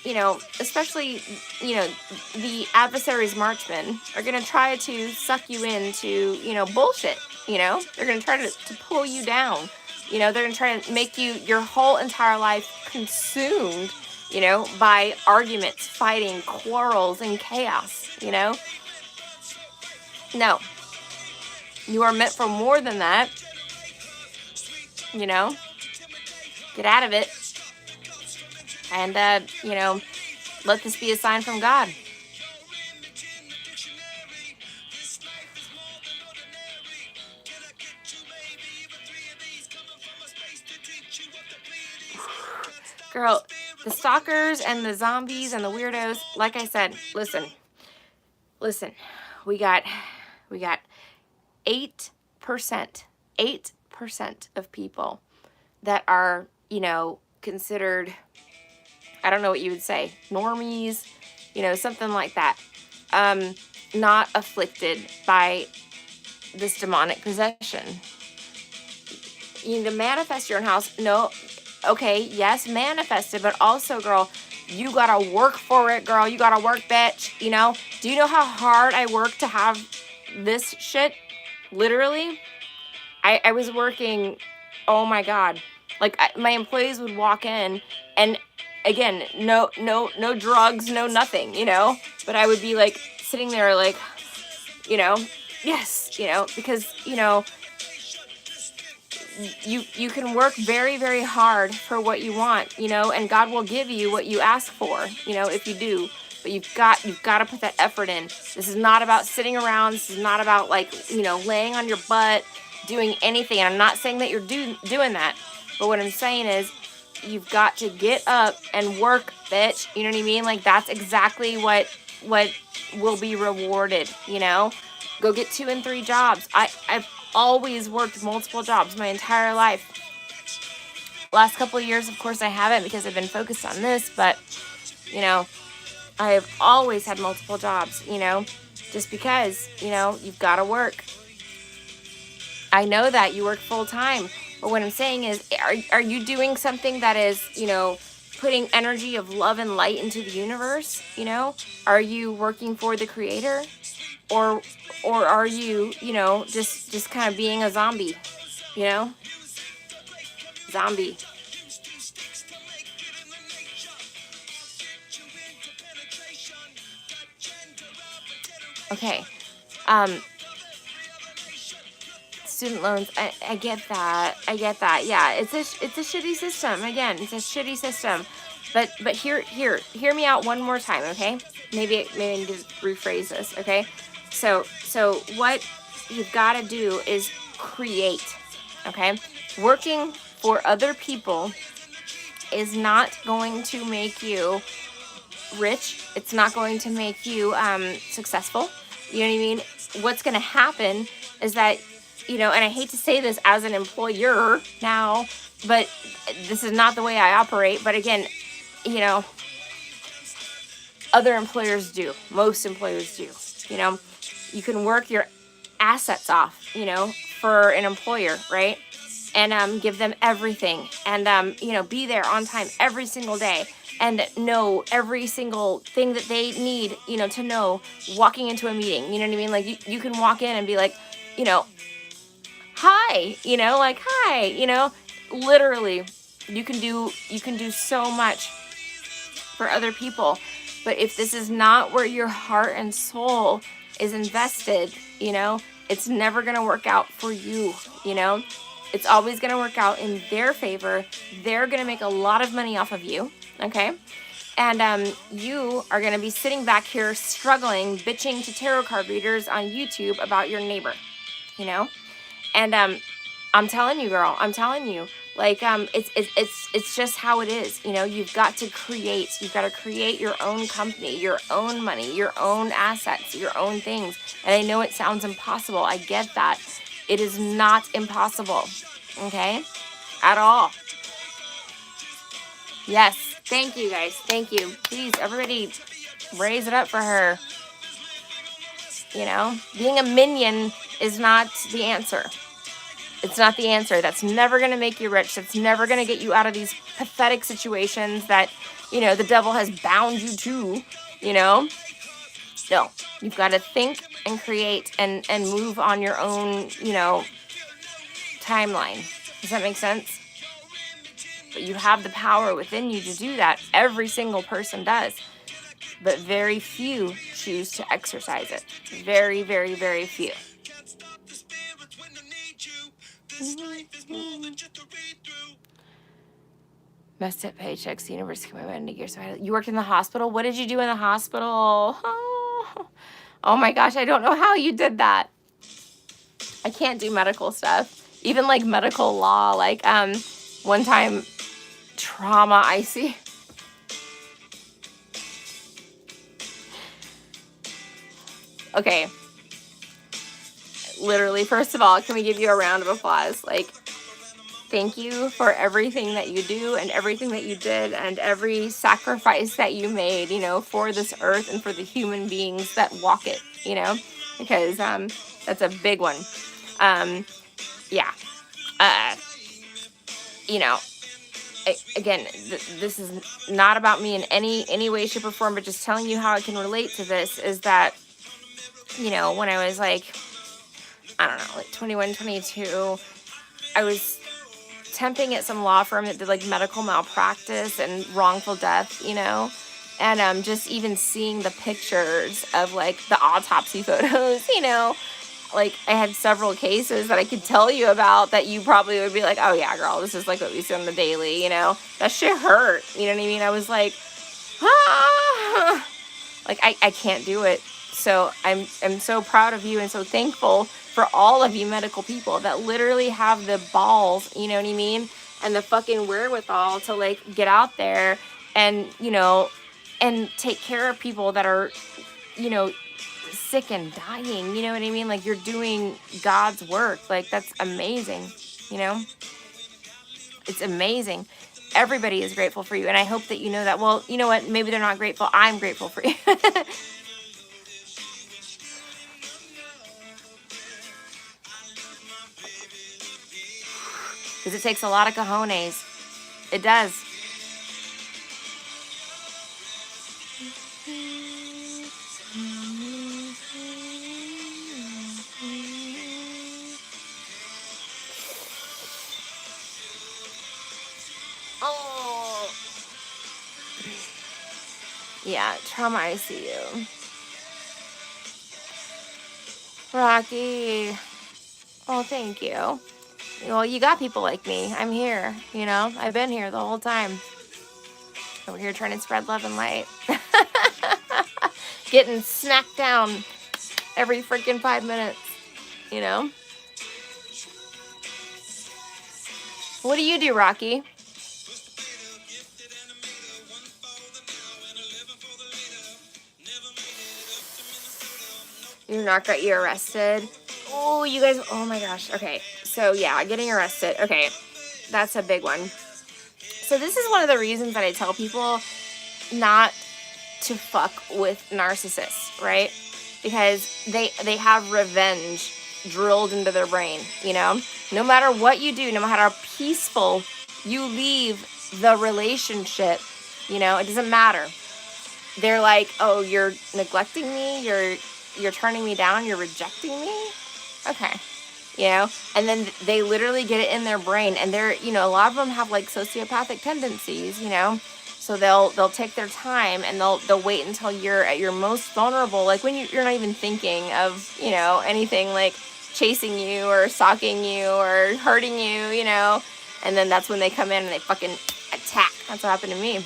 you know, especially, you know, the adversaries marchmen are going to try to suck you into, you know, bullshit. You know, they're going to try to pull you down. You know, they're going to try to make you your whole entire life consumed, you know, by arguments, fighting, quarrels, and chaos, you know. No, you are meant for more than that, you know. Get out of it. And, you know, let this be a sign from God. Girl, the stalkers and the zombies and the weirdos, like I said, listen, we got 8% of people that are, you know, considered, I don't know what you would say, normies, you know, something like that, not afflicted by this demonic possession. You need to manifest your own house. No, okay, yes, manifest it, but also, girl, you gotta work for it, girl. You gotta work, bitch, you know? Do you know how hard I work to have this shit? Literally, I was working, oh my God. Like, my employees would walk in, and again, no drugs, no nothing, you know? But I would be, like, sitting there, like, you know, yes, you know, because, you know, you can work very, very hard for what you want, you know, and God will give you what you ask for, you know, if you do. But you've got to put that effort in. This is not about sitting around. This is not about, like, you know, laying on your butt, doing anything. And I'm not saying that you're doing that. But what I'm saying is you've got to get up and work, bitch. You know what I mean? Like, that's exactly what will be rewarded, you know? Go get 2 and 3 jobs. I've always worked multiple jobs my entire life. Last couple of years, of course, I haven't because I've been focused on this, but, you know, I've always had multiple jobs, you know, just because, you know, you've got to work. I know that you work full time, but what I'm saying is, are you doing something that is, you know, putting energy of love and light into the universe? You know, are you working for the creator, or are you, you know, just kind of being a zombie, you know, zombie. Okay. Student loans, I get that. Yeah, it's a shitty system. Again, it's a shitty system. But hear me out one more time, okay? Maybe I need to rephrase this, okay? So what you've got to do is create, okay? Working for other people is not going to make you rich. It's not going to make you successful. You know what I mean? What's going to happen is that, you know, and I hate to say this as an employer now, but this is not the way I operate. But again, you know, other employers do. Most employers do. You know, you can work your assets off, you know, for an employer, right? And give them everything, and you know, be there on time every single day, and know every single thing that they need, you know, to know walking into a meeting. You know what I mean? Like, you can walk in and be like, you know, hi, you know, like, hi, you know, literally, you can do so much for other people. But if this is not where your heart and soul is invested, you know, it's never going to work out for you, you know. It's always going to work out in their favor. They're going to make a lot of money off of you, okay? And you are going to be sitting back here struggling, bitching to tarot card readers on YouTube about your neighbor, you know? And I'm telling you, girl, I'm telling you, like, it's just how it is, you know. You've got to create. You've got to create your own company, your own money, your own assets, your own things. And I know it sounds impossible. I get that. It is not impossible, okay? At all. Yes, thank you, guys. Thank you. Please, everybody, raise it up for her. You know, being a minion is not the answer. It's not the answer. That's never going to make you rich. That's never going to get you out of these pathetic situations that, the devil has bound you to, No, you've got to think and create and move on your own, timeline. Does that make sense? But you have the power within you to do that. Every single person does. But very few choose to exercise it. Very, very, very few. Messed up paychecks, the universe came my into gear. So you worked in the hospital? What did you do in the hospital? Oh my gosh, I don't know how you did that. I can't do medical stuff. Even like medical law, like one time trauma IC. Okay. Literally, first of all, can we give you a round of applause? Like, thank you for everything that you do and everything that you did and every sacrifice that you made, for this earth and for the human beings that walk it, because that's a big one. Yeah. Again, this is not about me in any way, shape, or form, but just telling you how I can relate to this is that, when I was like, I don't know, like 21, 22, I was temping at some law firm that did like medical malpractice and wrongful death, and just even seeing the pictures of like the autopsy photos, like I had several cases that I could tell you about that you probably would be like, oh yeah, girl, this is like what we see on the daily, that shit hurt. You know what I mean? I was like, like I can't do it. So I'm so proud of you and so thankful for all of you medical people that literally have the balls, you know what I mean? And the fucking wherewithal to like get out there and, and take care of people that are, sick and dying, you know what I mean? Like you're doing God's work. Like that's amazing, It's amazing. Everybody is grateful for you. And I hope that you know that. Well, you know what? Maybe they're not grateful. I'm grateful for you. Because it takes a lot of cojones. It does. Oh. Yeah, trauma ICU. Rocky. Oh, thank you. Well, you got people like me. I'm here, I've been here the whole time. Over here trying to spread love and light. Getting snacked down every freaking 5 minutes, What do you do, Rocky? You're not got you arrested? Oh, you guys, oh my gosh. Okay, so yeah, getting arrested. Okay, that's a big one. So this is one of the reasons that I tell people not to fuck with narcissists, right? Because they have revenge drilled into their brain, No matter what you do, no matter how peaceful you leave the relationship, it doesn't matter. They're like, oh, you're neglecting me, you're turning me down, you're rejecting me? Okay. And then they literally get it in their brain, and they're, a lot of them have like sociopathic tendencies, so they'll take their time and they'll wait until you're at your most vulnerable, like when you're not even thinking of, anything like chasing you or stalking you or hurting you, and then that's when they come in and they fucking attack. That's what happened to me.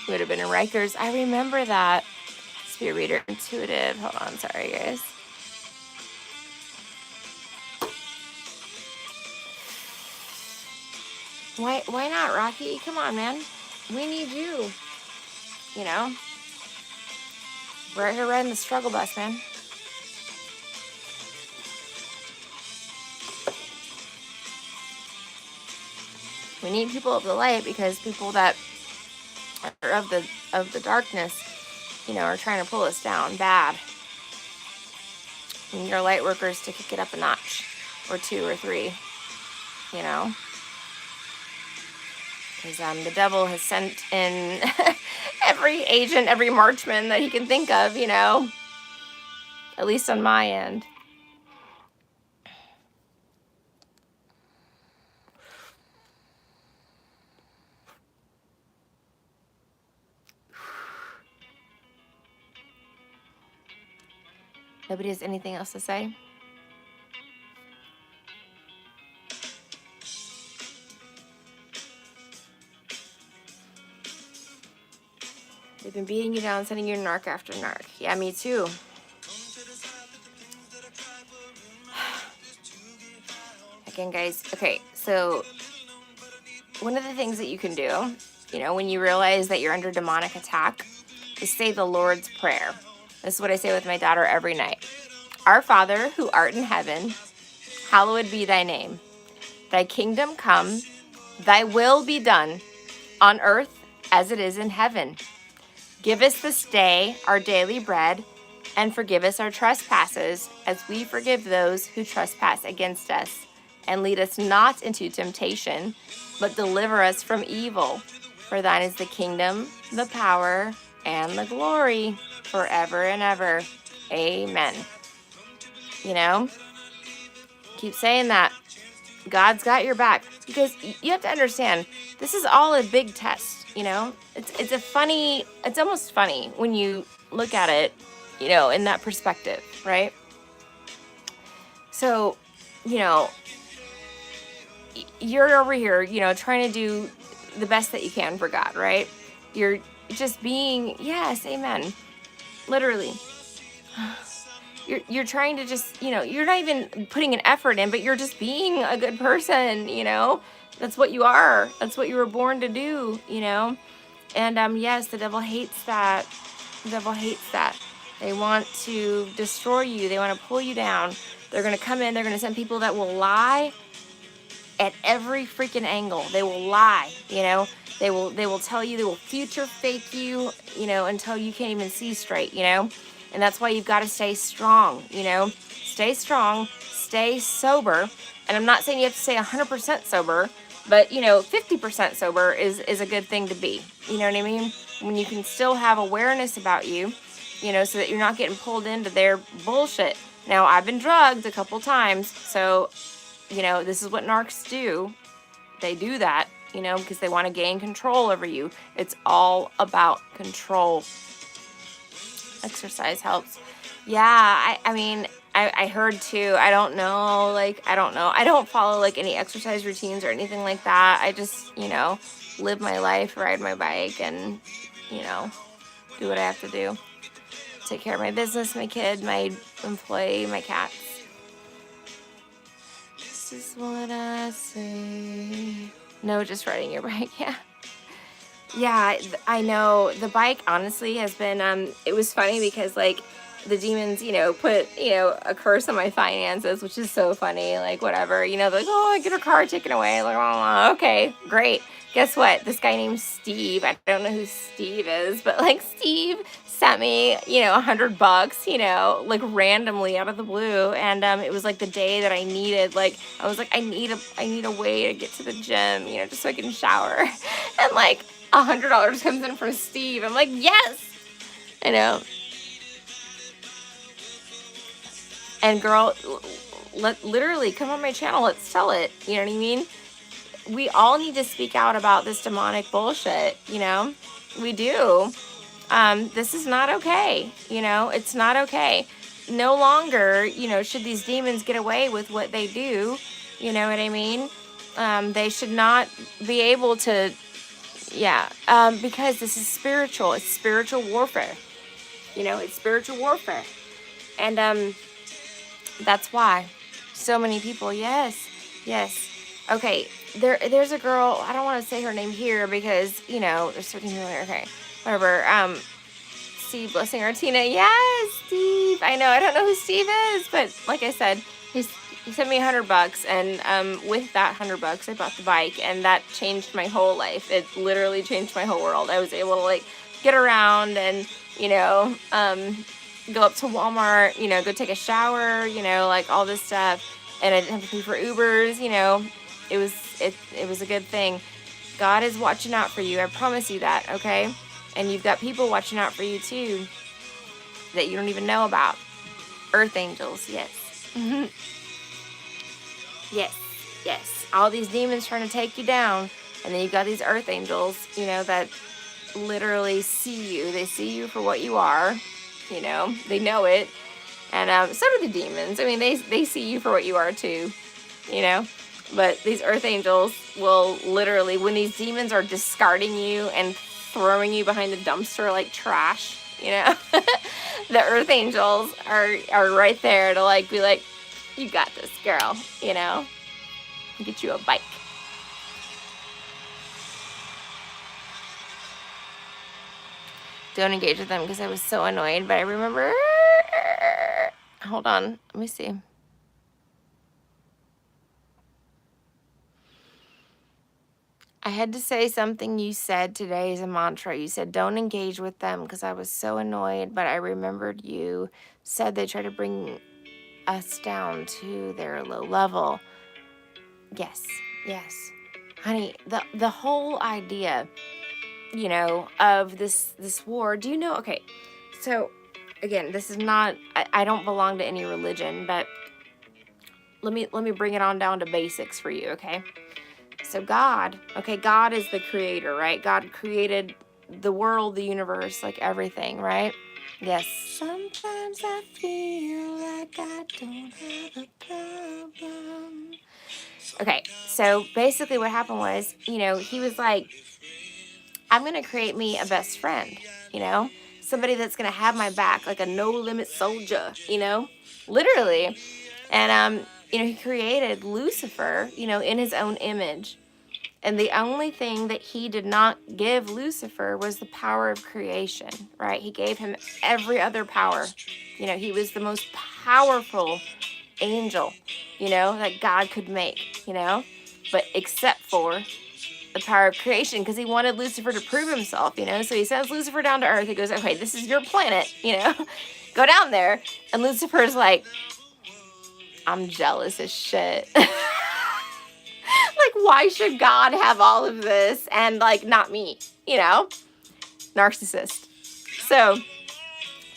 Would have been in Rikers. I remember that. Spirit reader, intuitive. Hold on, sorry guys. Why not, Rocky? Come on, man. We need you. We're out here riding the struggle bus, man. We need people of the light, because people that are of the darkness, are trying to pull us down bad. We need our light workers to kick it up a notch, or 2 or 3, because the devil has sent in every agent, every marchman that he can think of, at least on my end. Nobody has anything else to say? They've been beating you down, sending you narc after narc. Yeah, me too. Again, guys, okay, so one of the things that you can do, when you realize that you're under demonic attack, is say the Lord's Prayer. This is what I say with my daughter every night. Our Father, who art in heaven, hallowed be thy name. Thy kingdom come, thy will be done, on earth as it is in heaven. Give us this day our daily bread, and forgive us our trespasses, as we forgive those who trespass against us. And lead us not into temptation, but deliver us from evil. For thine is the kingdom, the power, and the glory, forever and ever. Amen. Keep saying that. God's got your back. Because you have to understand, this is all a big test, It's almost funny when you look at it, in that perspective, right? So, you're over here, trying to do the best that you can for God, right? You're just being, yes, amen. Literally. You're trying to just, you're not even putting an effort in, but you're just being a good person, That's what you are. That's what you were born to do, And yes, the devil hates that. The devil hates that. They want to destroy you. They want to pull you down. They're going to come in. They're going to send people that will lie at every freaking angle. They will lie, They will tell you, they will future fake you, until you can't even see straight, And that's why you've got to stay strong, Stay strong, stay sober. And I'm not saying you have to stay 100% sober, but, 50% sober is a good thing to be. You know what I mean? When you can still have awareness about you, so that you're not getting pulled into their bullshit. Now, I've been drugged a couple times, so, this is what narcs do. They do that, because they want to gain control over you. It's all about control. Exercise helps. Yeah, I heard too. I don't know. I don't follow any exercise routines or anything like that. I just, live my life, ride my bike, and, do what I have to do. Take care of my business, my kid, my employee, my cats. This is what I say. No, just riding your bike, yeah. Yeah, I know. The bike, honestly, has been, it was funny because, the demons, put, a curse on my finances, which is so funny, whatever, they're like, oh, I get her car taken away, oh, okay, great. Guess what? This guy named Steve, I don't know who Steve is, but, Steve sent me, $100, randomly out of the blue, and, it was, the day that I needed, I was I need a way to get to the gym, just so I can shower, and, $100 comes in from Steve. I'm like, yes, And girl, literally come on my channel. Let's sell it. You know what I mean? We all need to speak out about this demonic bullshit. We do. This is not okay. It's not okay. No longer, should these demons get away with what they do. You know what I mean? They should not be able to. Yeah, because this is spiritual. It's spiritual warfare. It's spiritual warfare. And that's why so many people, yes. Okay, there's a girl, I don't want to say her name here because, there's certain people there, okay, whatever. Steve Blessing Artina, yes, Steve. I know, I don't know who Steve is, but like I said, he sent me $100, and with that $100, I bought the bike, and that changed my whole life. It literally changed my whole world. I was able to like get around and go up to Walmart, go take a shower, like all this stuff, and I didn't have to pay for Ubers. It was a good thing. God is watching out for you. I promise you that. Okay, and you've got people watching out for you too that you don't even know about. Earth angels, yes. Yes, yes. All these demons trying to take you down. And then you've got these earth angels, that literally see you. They see you for what you are. They know it. And so do the demons. I mean, they see you for what you are too, But these earth angels will literally, when these demons are discarding you and throwing you behind the dumpster like trash, the earth angels are right there to like be like, you got this, girl, get you a bike. Don't engage with them because I was so annoyed, but I remember, hold on, let me see. I had to say something you said today as a mantra. You said, don't engage with them because I was so annoyed, but I remembered you said they try to bring us down to their low level. Yes, yes. Honey, the whole idea, of this war, do you know, okay, so again, this is not, I don't belong to any religion, but let me bring it on down to basics for you, okay? So God is the creator, right? God created the world, the universe, like everything, right? Yes. Sometimes I feel like I don't have a problem. Okay, so basically what happened was, he was like, I'm going to create me a best friend, somebody that's going to have my back, like a no-limit soldier, literally. And, he created Lucifer, in his own image. And the only thing that he did not give Lucifer was the power of creation, right? He gave him every other power. He was the most powerful angel, that God could make, but except for the power of creation, because he wanted Lucifer to prove himself, so he sends Lucifer down to earth. He goes, okay, this is your planet, go down there. And Lucifer's like, I'm jealous as shit. Like, why should God have all of this and like not me, narcissist. So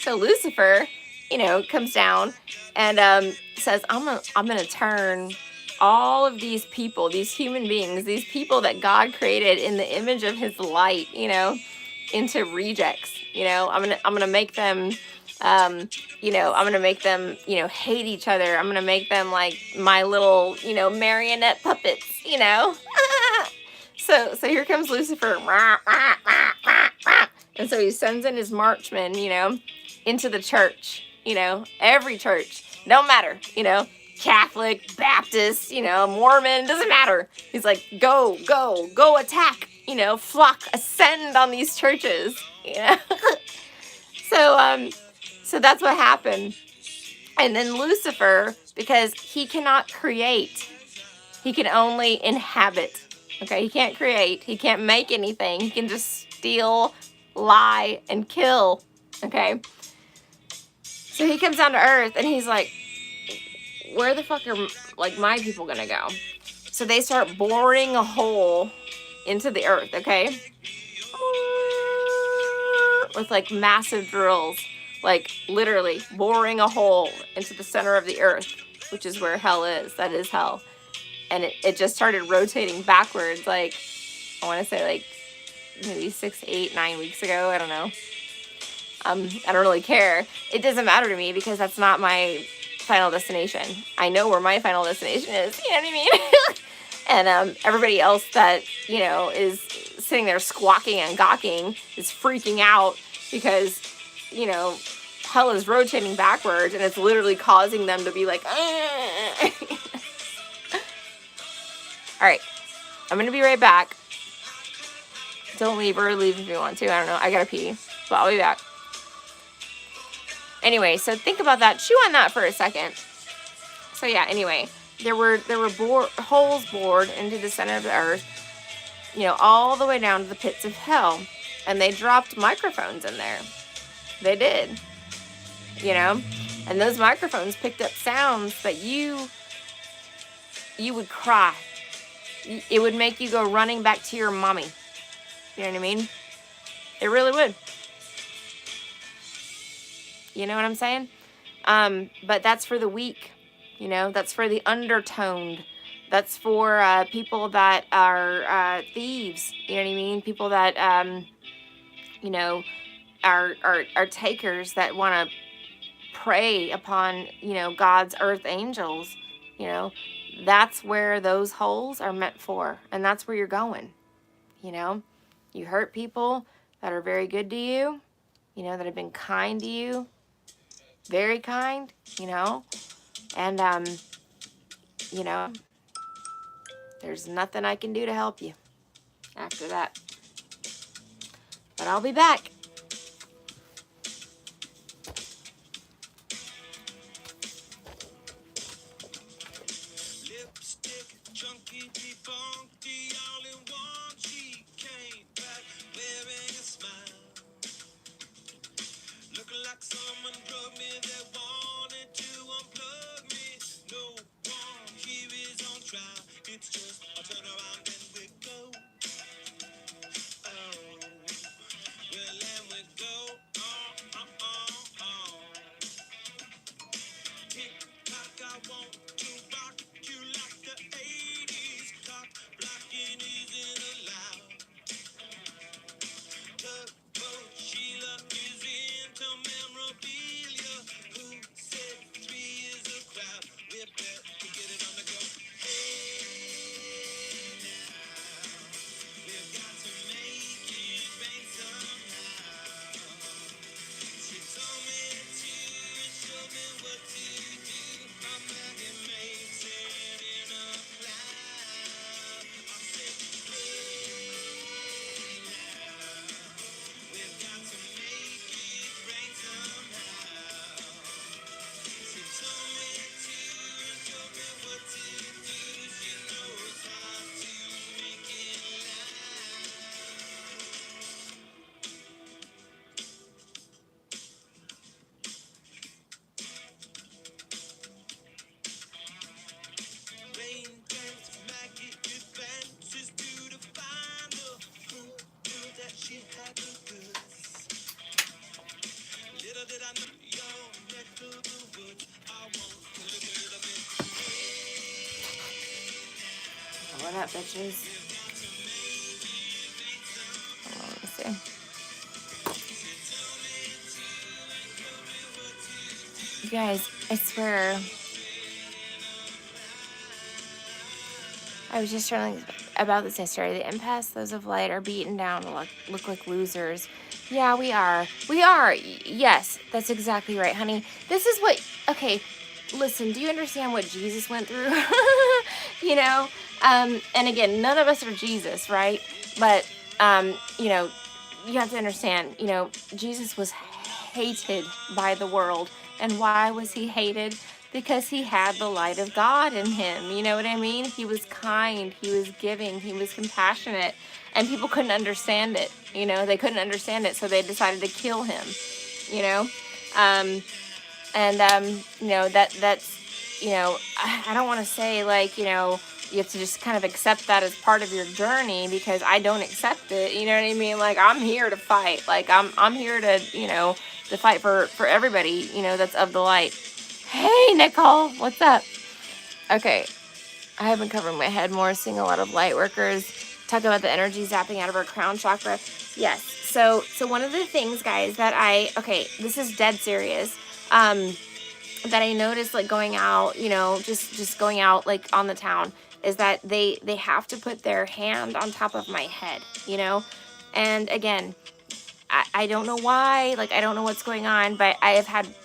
Lucifer, comes down and says, I'm gonna turn all of these people, these human beings, these people that God created in the image of his light, into rejects. I'm gonna make them I'm gonna make them, hate each other. I'm gonna make them like my little, marionette puppets, So here comes Lucifer. And so he sends in his marchmen, into the church, every church, no matter, Catholic, Baptist, Mormon, doesn't matter. He's like, go attack, flock, ascend on these churches, So that's what happened. And then Lucifer, because he cannot create, he can only inhabit. Okay, he can't create, he can't make anything. He can just steal, lie, and kill. Okay. So he comes down to earth and he's like, where the fuck are like my people gonna go? So they start boring a hole into the earth, okay? With like massive drills. Like literally boring a hole into the center of the earth, which is where hell is. That is hell. And it just started rotating backwards, like, I want to say like maybe 6, 8, 9 weeks ago. I don't know. I don't really care. It doesn't matter to me because that's not my final destination. I know where my final destination is. You know what I mean? And everybody else that, is sitting there squawking and gawking is freaking out because, hell is rotating backwards and it's literally causing them to be like, all right, I'm going to be right back. Don't leave or leave if you want to. I don't know. I got to pee, but I'll be back. Anyway, so think about that. Chew on that for a second. So yeah, anyway, there were holes bored into the center of the earth, all the way down to the pits of hell, and they dropped microphones in there. They did, and those microphones picked up sounds that you would cry. It would make you go running back to your mommy. You know what I mean? It really would. You know what I'm saying? But that's for the weak. That's for the undertoned. That's for people that are thieves. You know what I mean? People that are takers, that want to prey upon God's earth angels. That's where those holes are meant for, and that's where you're going. You hurt people that are very good to you, that have been kind to you, very kind, and there's nothing I can do to help you after that. But I'll be back. Lipstick, chunky, funky, all in one. She came back wearing a smile, looking like someone drugged me. They wanted to unplug me. No one here is on trial. It's just a turn around and we go. Oh, well, and we go. Tick tock, I want to rock you like the 80s. Cock blocking isn't allowed. Tugboat Sheila is into memorabilia. Who said 3 is a crowd? We're better to get it on the go. Hey, now, we've got to make it rain somehow. She told me to and showed me what to do. I'm like a mason in a cloud. I said, hey, now, we've got to make it rain somehow. She told me to and showed me what to do. She knows how to make it loud. Raindrops, maggot, advances to the final. Who knew that she had the goods? Little did I know your neck to the woods. I want to live a little bit. What up, bitches? Hold on, let me see. You guys, I swear, I was just trying about this yesterday. The empaths, those of light, are beaten down and look like losers. Yeah, we are. We are. Yes, that's exactly right, honey. This is what, okay, listen, do you understand what Jesus went through? And again, none of us are Jesus, right? But, you have to understand, Jesus was hated by the world. And why was he hated? Because he had the light of God in him. You know what I mean? He was kind, he was giving, he was compassionate, and people couldn't understand it. They couldn't understand it, so they decided to kill him. That's, I don't want to say like, you have to just kind of accept that as part of your journey, because I don't accept it. You know what I mean? Like, I'm here to fight. Like, I'm here to, to fight for everybody, that's of the light. Hey, Nicole, what's up? Okay, I have been covering my head more, seeing a lot of light workers talk about the energy zapping out of our crown chakra. Yes, so one of the things, guys, that this is dead serious, that I noticed, like, going out, just going out, like, on the town, is that they have to put their hand on top of my head, and again, I don't know why, like, I don't know what's going on, but I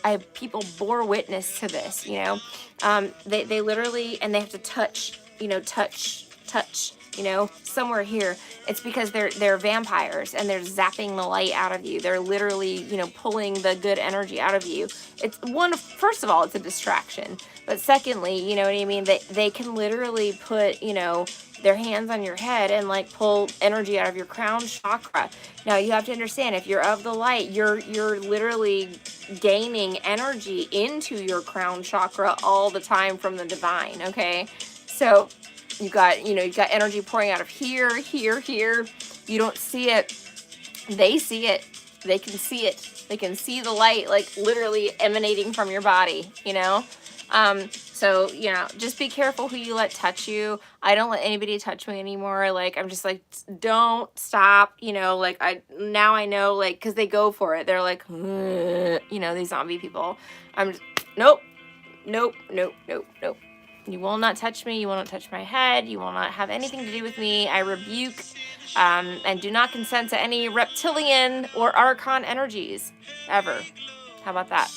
have people bore witness to this, they literally, and they have to touch you know, somewhere here. It's because they're vampires and they're zapping the light out of you. They're literally, you know, pulling the good energy out of you. It's first of all, it's a distraction. But secondly, you know what I mean? They can literally put, you know, their hands on your head and like pull energy out of your crown chakra. Now you have to understand, if you're of the light, you're literally gaining energy into your crown chakra all the time from the divine. Okay, so you got, you know, you've got energy pouring out of here, here, here. You don't see it, they see it. They can see it. They can see the light like literally emanating from your body, you know. So, you know, just be careful who you let touch you. I don't let anybody touch me anymore. Like, I'm just like, don't stop, you know, like I know, like, because they go for it. They're like, you know, these zombie people. I'm just, nope, nope, nope, nope, nope. You will not touch me. You will not touch my head. You will not have anything to do with me. I rebuke and do not consent to any reptilian or archon energies ever. How about that?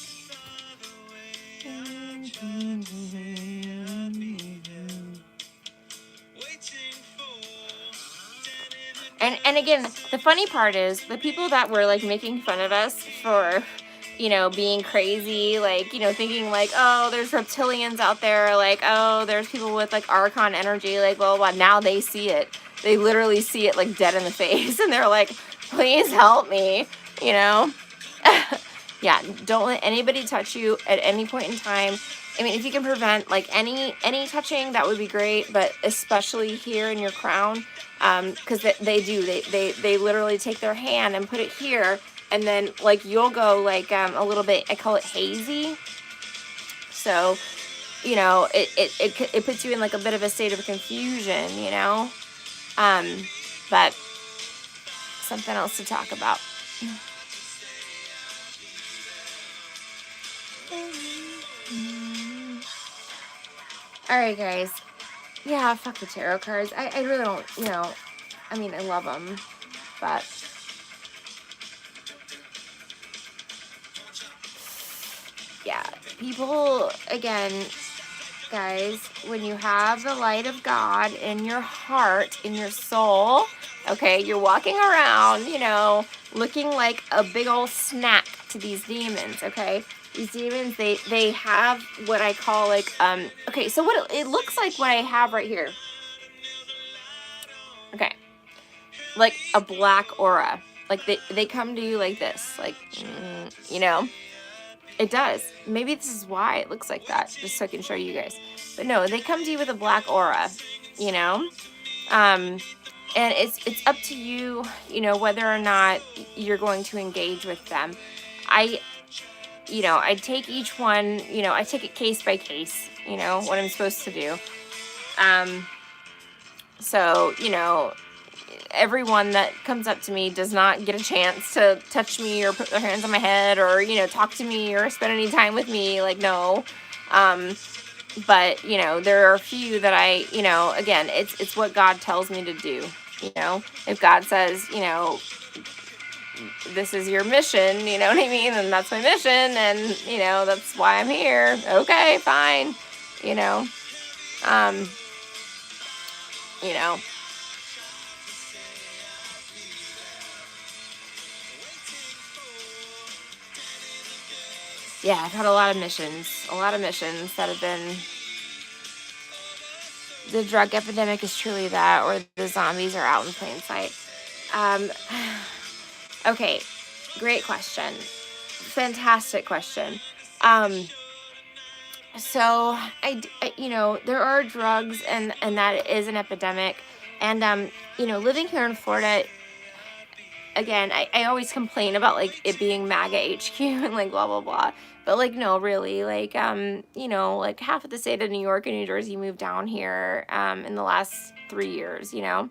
And again, the funny part is the people that were like making fun of us for, you know, being crazy, like, you know, thinking like, oh, there's reptilians out there, like, oh, there's people with like archon energy, like, well, now they see it. They literally see it like dead in the face, and they're like, please help me, you know. Yeah, don't let anybody touch you at any point in time. I mean, if you can prevent like any touching, that would be great, but especially here in your crown, because they literally take their hand and put it here, and then like you'll go like a little bit, I call it hazy. So, you know, it puts you in like a bit of a state of confusion, you know. But something else to talk about. All right, guys. Yeah, fuck the tarot cards. I really don't, you know, I mean, I love them, but yeah, people, again, guys, when you have the light of God in your heart, in your soul, okay, you're walking around, you know, looking like a big old snack to these demons, okay? These demons, they have what I call like, okay, so what it looks like what I have right here. Okay. Like a black aura. Like they come to you like this, like, you know, it does. Maybe this is why it looks like that, just so I can show you guys. But no, they come to you with a black aura, you know, and it's up to you, you know, whether or not you're going to engage with them. You know, I take each one, you know, I take it case by case, you know, what I'm supposed to do. So, you know, everyone that comes up to me does not get a chance to touch me or put their hands on my head or, you know, talk to me or spend any time with me. Like, no. But, you know, there are a few that I, you know, again, it's what God tells me to do. You know, if God says, you know, this is your mission, you know what I mean? And that's my mission. And, you know, that's why I'm here. Okay, fine. You know, you know, yeah, I've had a lot of missions that have been, the drug epidemic is truly that, or the zombies are out in plain sight. Okay, great question. Fantastic question. So I, you know, there are drugs and that is an epidemic. And, you know, living here in Florida, again, I always complain about like it being MAGA HQ and like blah, blah, blah. But like, no, really, like, you know, like half of the state of New York and New Jersey moved down here, in the last 3 years, you know?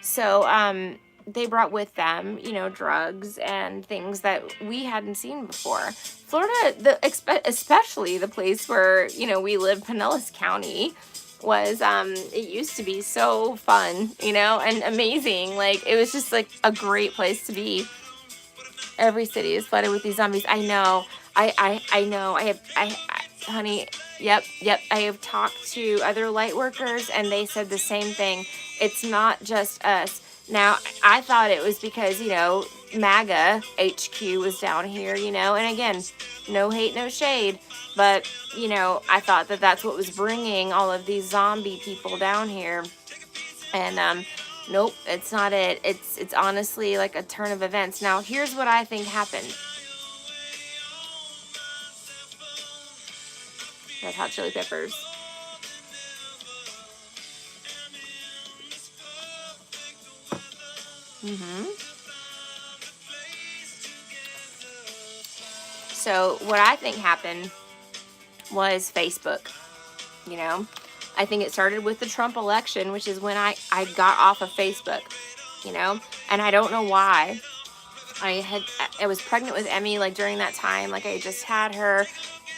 So, they brought with them, you know, drugs and things that we hadn't seen before. Florida, especially the place where, you know, we live, Pinellas County, was, it used to be so fun, you know, and amazing. Like, it was just like a great place to be. Every city is flooded with these zombies. I know. I know. Honey, yep. I have talked to other light workers and they said the same thing. It's not just us. Now, I thought it was because, MAGA HQ was down here, and again, no hate, no shade, but, I thought that that's what was bringing all of these zombie people down here. And, nope, it's not it. It's honestly like a turn of events. Now, here's what I think happened. Red Hot Chili Peppers. So what I think happened was Facebook. I think it started with the Trump election, which is when I got off of Facebook. And I don't know why. I was pregnant with Emmy, like, during that time. Like, I just had her.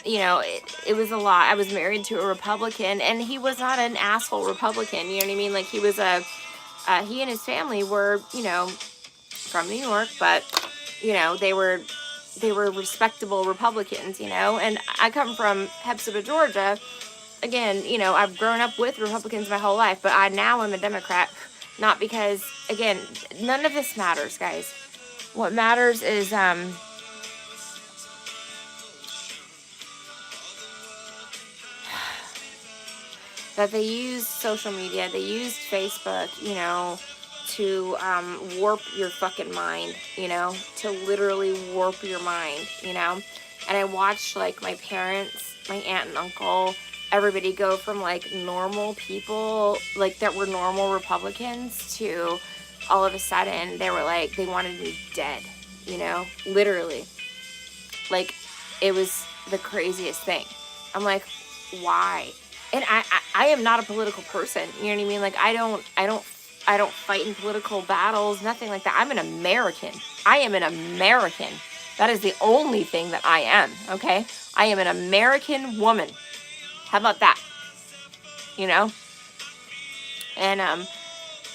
It was a lot. I was married to a Republican, and he was not an asshole Republican. You know what I mean? Like, he was he and his family were, from New York, but, they were respectable Republicans, and I come from Hepzibah, Georgia. Again, I've grown up with Republicans my whole life, but I now am a Democrat. Not because, again, none of this matters, guys. What matters is, that they use social media, they used Facebook, to warp your fucking mind, to literally warp your mind, And I watched, like, my parents, my aunt and uncle, everybody go from, like, normal people, like, that were normal Republicans, to all of a sudden they were like, they wanted me dead, literally. Like, it was the craziest thing. I'm like, why? And I am not a political person. You know what I mean? Like, I don't fight in political battles, nothing like that. I'm an American. I am an American. That is the only thing that I am, okay? I am an American woman. How about that? And,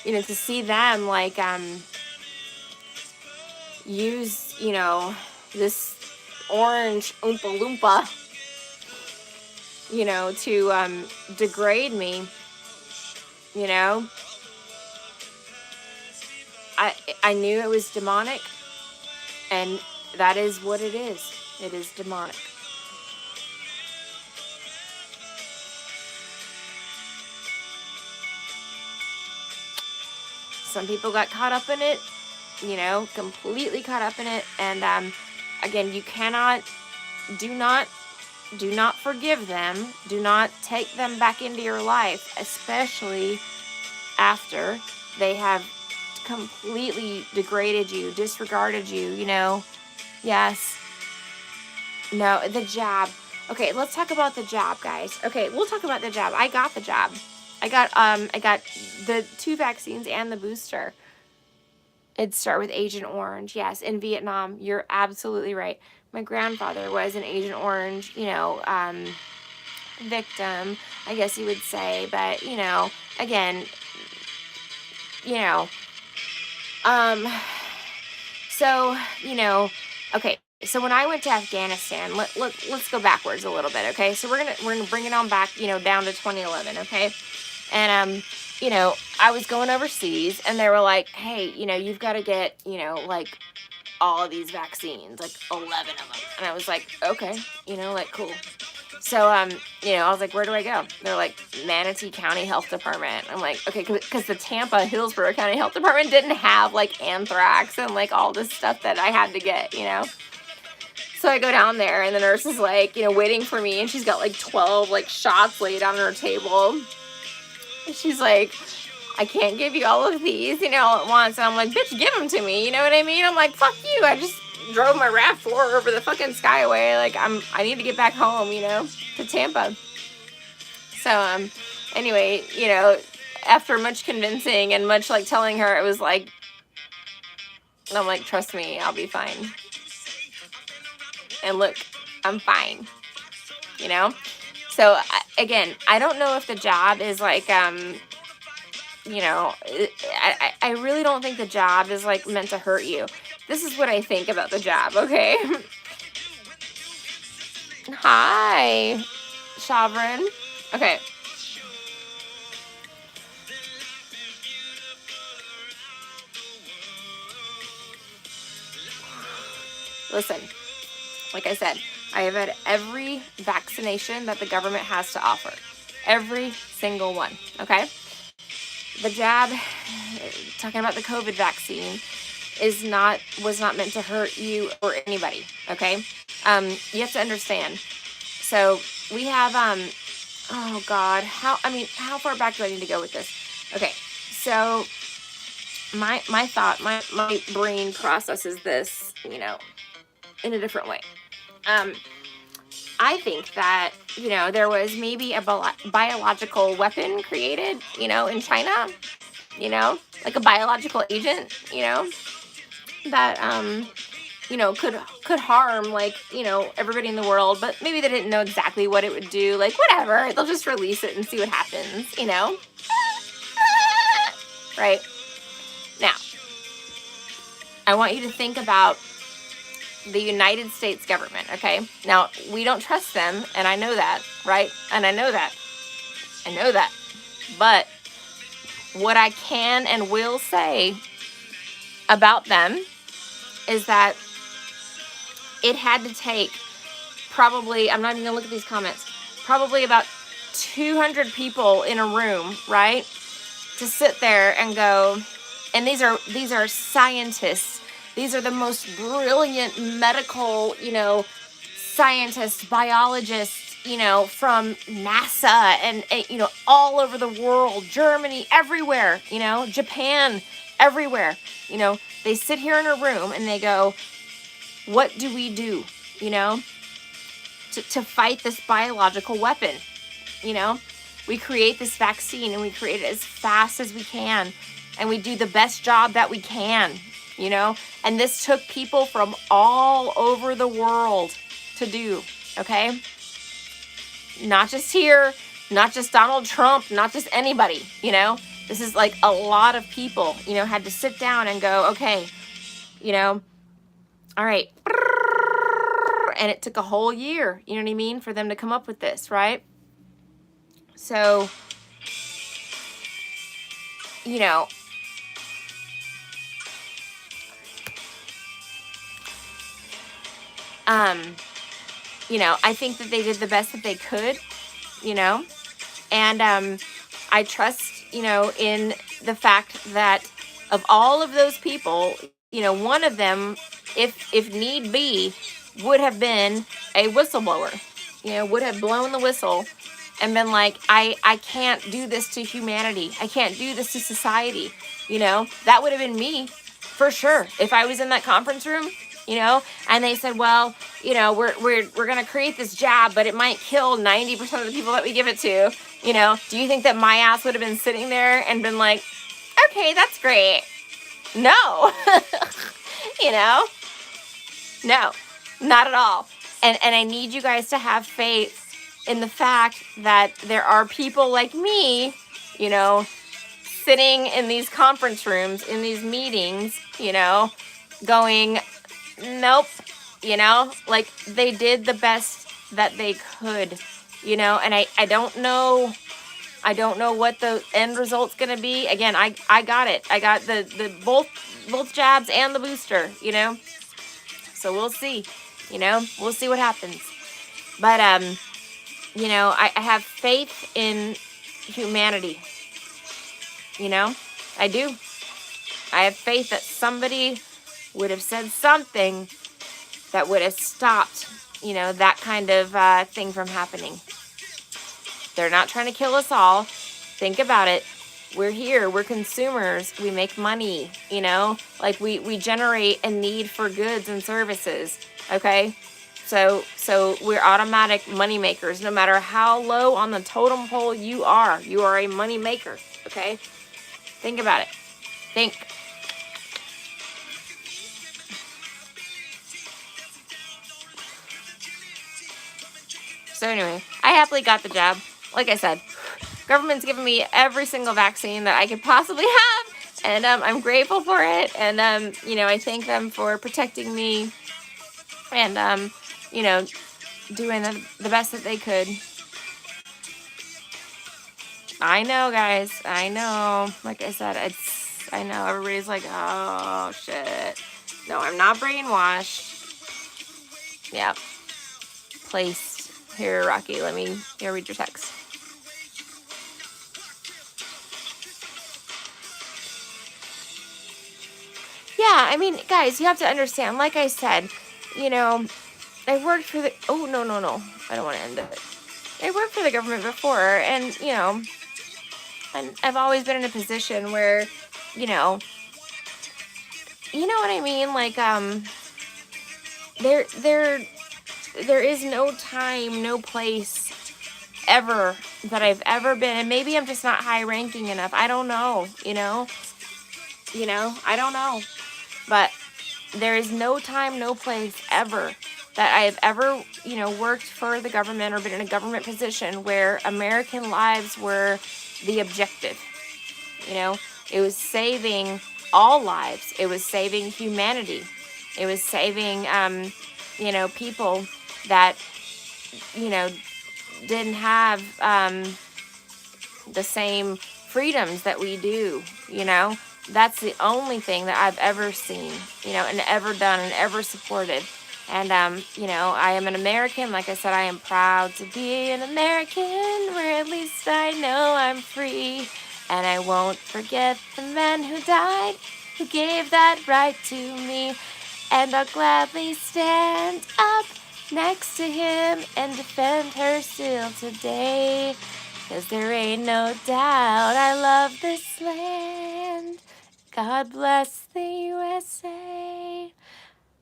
to see them, like, use, this orange Oompa Loompa, to degrade me, I knew it was demonic, and that is what it is. It is demonic. Some people got caught up in it, completely caught up in it, and again, you cannot, do not forgive them, do not take them back into your life, especially after they have completely degraded you, disregarded you, Yes. No, the jab. Okay, let's talk about the jab, guys. Okay, we'll talk about the jab. I got the jab. I got the 2 vaccines and the booster. It'd start with Agent Orange. Yes, in Vietnam. You're absolutely right. My grandfather was an Agent Orange, victim, I guess you would say. But, again, so, okay. So when I went to Afghanistan, let's go backwards a little bit, okay? So we're gonna bring it on back, down to 2011, okay? And I was going overseas, and they were like, hey, you've got to get, like, all of these vaccines, like 11 of them. And I was like, okay, like, cool. So, I was like, where do I go? They're like, Manatee County Health Department. I'm like, okay, because the Tampa Hillsborough County Health Department didn't have, like, anthrax and, like, all this stuff that I had to get, So I go down there, and the nurse is, like, waiting for me, and she's got, like, 12, like, shots laid on her table. And she's like, I can't give you all of these, all at once. And I'm like, bitch, give them to me. You know what I mean? I'm like, fuck you. I just drove my RAV4 over the fucking Skyway. Like, I need to get back home, to Tampa. So, anyway, after much convincing and much, like, telling her, it was like, I'm like, trust me, I'll be fine. And look, I'm fine, So, again, I don't know if the jab is, like, I really don't think the jab is, like, meant to hurt you. This is what I think about the jab, okay? Hi, Sovereign. Okay. Listen, like I said, I have had every vaccination that the government has to offer. Every single one, okay? The jab, talking about the COVID vaccine, was not meant to hurt you or anybody, okay? You have to understand. So we have, oh God, how far back do I need to go with this? Okay, so my brain processes this, in a different way. I think that, there was maybe a biological weapon created, in China, like a biological agent, that, could harm, like, everybody in the world, but maybe they didn't know exactly what it would do. Like, whatever, they'll just release it and see what happens, Right? Now, I want you to think about the United States government, okay? Now, we don't trust them, and I know that, right? And I know that. But what I can and will say about them is that it had to take probably, I'm not even gonna look at these comments, probably about 200 people in a room, right? To sit there and go, and these are scientists. These are the most brilliant medical, scientists, biologists, from NASA and, all over the world, Germany, everywhere, Japan, everywhere. They sit here in a room and they go, what do we do, to fight this biological weapon? We create this vaccine and we create it as fast as we can. And we do the best job that we can, and this took people from all over the world to do, okay? Not just here, not just Donald Trump, not just anybody, this is like a lot of people, had to sit down and go, okay, all right. And it took a whole year, you know what I mean, for them to come up with this, right? So, I think that they did the best that they could, and I trust, in the fact that of all of those people, one of them, if need be, would have been a whistleblower, would have blown the whistle and been like, I can't do this to humanity. I can't do this to society. That would have been me for sure. If I was in that conference room, and they said, well, we're going to create this jab, but it might kill 90% of the people that we give it to, do you think that my ass would have been sitting there and been like, okay, that's great? No, no, not at all. And I need you guys to have faith in the fact that there are people like me, sitting in these conference rooms, in these meetings, going, nope, like they did the best that they could, and I don't know what the end result's going to be. Again, I got it. I got the both jabs and the booster, so we'll see, we'll see what happens. But, I have faith in humanity, I do. I have faith that somebody would have said something that would have stopped, that kind of thing from happening. They're not trying to kill us all. Think about it. We're here. We're consumers. We make money, like we generate a need for goods and services. Okay. So we're automatic money makers. No matter how low on the totem pole you are a money maker. Okay. Think about it. Think. So anyway, I happily got the jab. Like I said, government's given me every single vaccine that I could possibly have, and I'm grateful for it. And I thank them for protecting me, and doing the best that they could. I know, guys. I know. Like I said, I know everybody's like, oh shit. No, I'm not brainwashed. Yeah. Placed. Here, Rocky, let me read your text. Yeah, I mean, guys, you have to understand, like I said, you know, I worked for the, oh, no, no, no, I don't want to end it. I worked for the government before, and, you know, and I've always been in a position where, you know what I mean? Like, there, there, there is no time, no place ever that I've ever been, and maybe I'm just not high ranking enough. I don't know, I don't know, but there is no time, no place ever that I have ever, worked for the government or been in a government position where American lives were the objective. It was saving all lives. It was saving humanity. It was saving, people that, didn't have the same freedoms that we do. That's the only thing that I've ever seen, and ever done and ever supported. And, I am an American. Like I said, I am proud to be an American, where at least I know I'm free. And I won't forget the man who died, who gave that right to me. And I'll gladly stand up next to him and defend her still today. 'Cause there ain't no doubt I love this land. God bless the USA.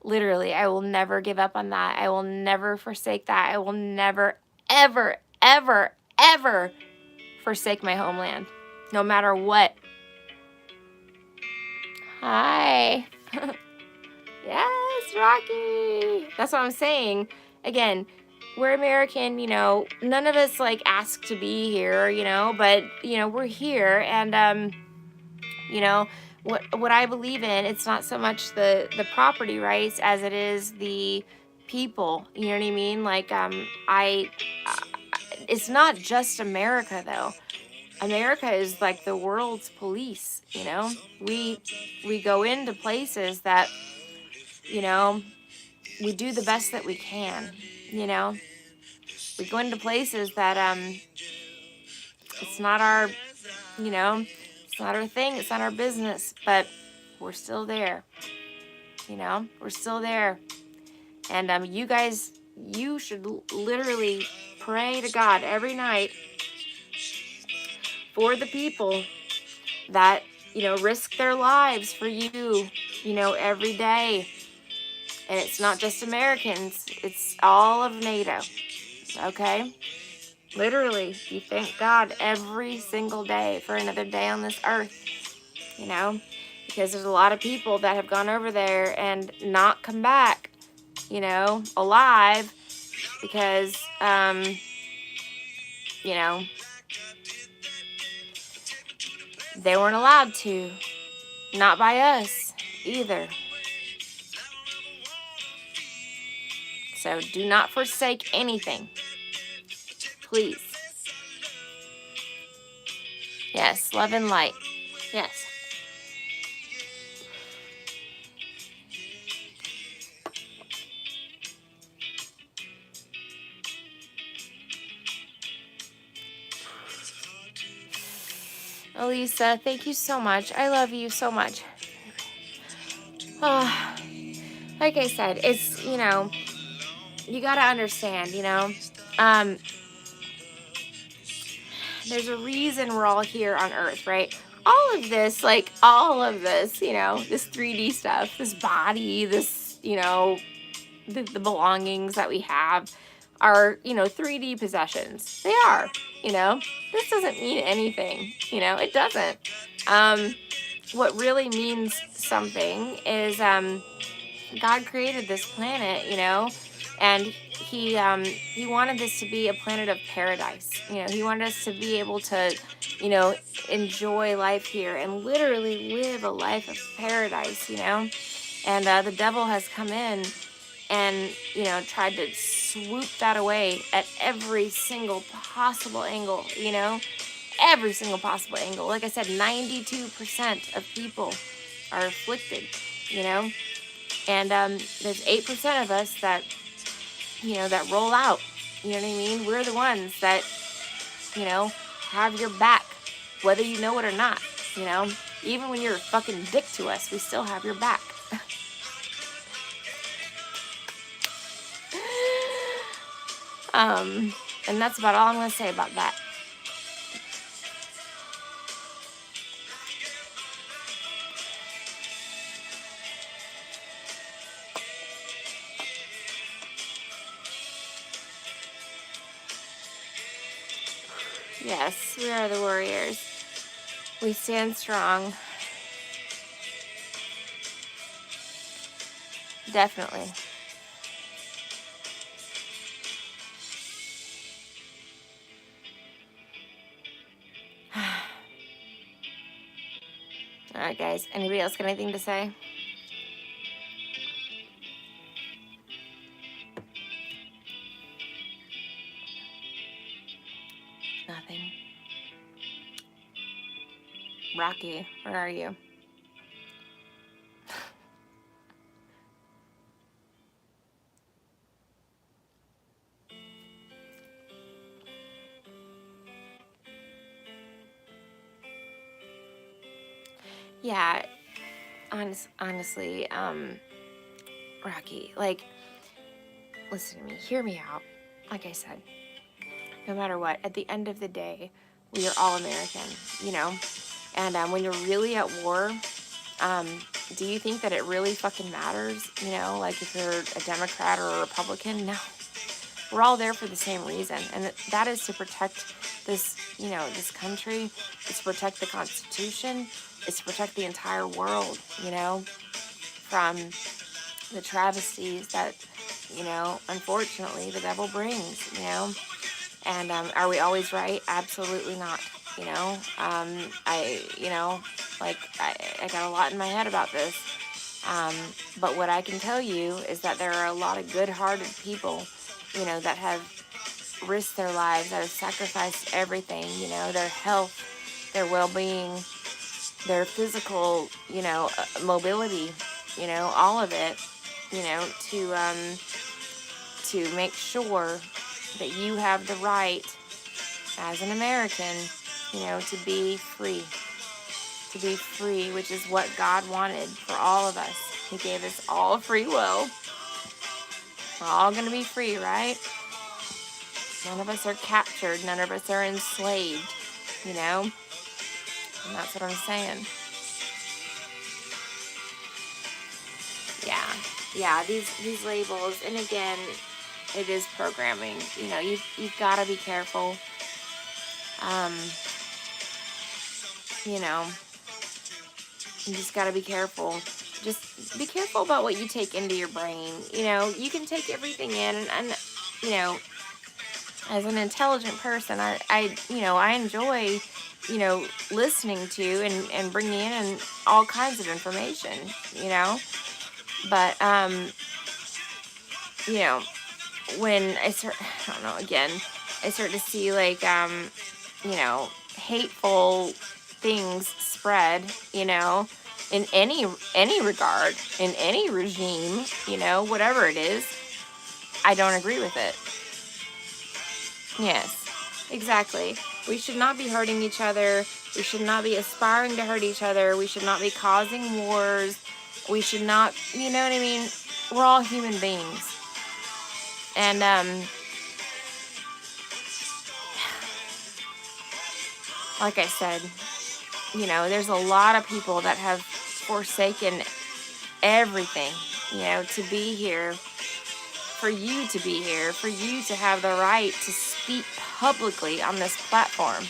Literally, I will never give up on that. I will never forsake that. I will never, ever, ever, ever forsake my homeland, no matter what. Hi. Yes, Rocky. That's what I'm saying. Again, we're American, none of us ask to be here, but we're here. And what I believe in, it's not so much the property rights as it is the people. You know what I mean? It's not just America though. America is like the world's police. We go into places that, we do the best that we can. We go into places that it's not our, it's not our thing, it's not our business, but we're still there. We're still there. And you guys, you should literally pray to God every night for the people that, risk their lives for you, every day. And it's not just Americans, it's all of NATO. Okay? Literally, you thank God every single day for another day on this earth, because there's a lot of people that have gone over there and not come back, alive, because, they weren't allowed to, not by us either. So do not forsake anything. Please. Yes, love and light. Yes. Elisa, thank you so much. I love you so much. Oh, like I said, it's, you got to understand, there's a reason we're all here on Earth, right? All of this, this 3D stuff, this body, this, the belongings that we have are, 3D possessions. They are, this doesn't mean anything, it doesn't. What really means something is, God created this planet, and he wanted this to be a planet of paradise. He wanted us to be able to, enjoy life here and literally live a life of paradise, and the devil has come in and, tried to swoop that away at every single possible angle, every single possible angle. Like I said, 92% of people are afflicted, and there's 8% of us that that roll out. You know what I mean? We're the ones that, have your back, whether you know it or not. Even when you're a fucking dick to us, we still have your back. And that's about all I'm going to say about that. Yes, we are the warriors. We stand strong. Definitely. All right, guys. Anybody else got anything to say? Nothing. Rocky, where are you? Yeah, honestly, Rocky, like, listen to me, hear me out. Like I said, no matter what, at the end of the day, we are all American, And when you're really at war, do you think that it really fucking matters? Like if you're a Democrat or a Republican? No. We're all there for the same reason, and that is to protect this, this country. It's to protect the Constitution. It's to protect the entire world, from the travesties that, unfortunately the devil brings, And are we always right? Absolutely not. I got a lot in my head about this. But what I can tell you is that there are a lot of good-hearted people, that have risked their lives, that have sacrificed everything, their health, their well-being, their physical, mobility, all of it, to make sure that you have the right as an American, to be free. To be free, which is what God wanted for all of us. He gave us all free will. We're all going to be free, right? None of us are captured. None of us are enslaved, And that's what I'm saying. Yeah, these labels, and again, it is programming. You've got to be careful. You just got to be careful. Just be careful about what you take into your brain. You can take everything in, and as an intelligent person, I enjoy, listening to and bringing in all kinds of information, But, when I start to see, like, hateful things spread, in any regard, in any regime, whatever it is, I don't agree with it. Yes, exactly. We should not be hurting each other. We should not be aspiring to hurt each other. We should not be causing wars. We should not, you know what I mean? We're all human beings. And, like I said, there's a lot of people that have forsaken everything, to be here, for you to be here, for you to have the right to speak publicly on this platform,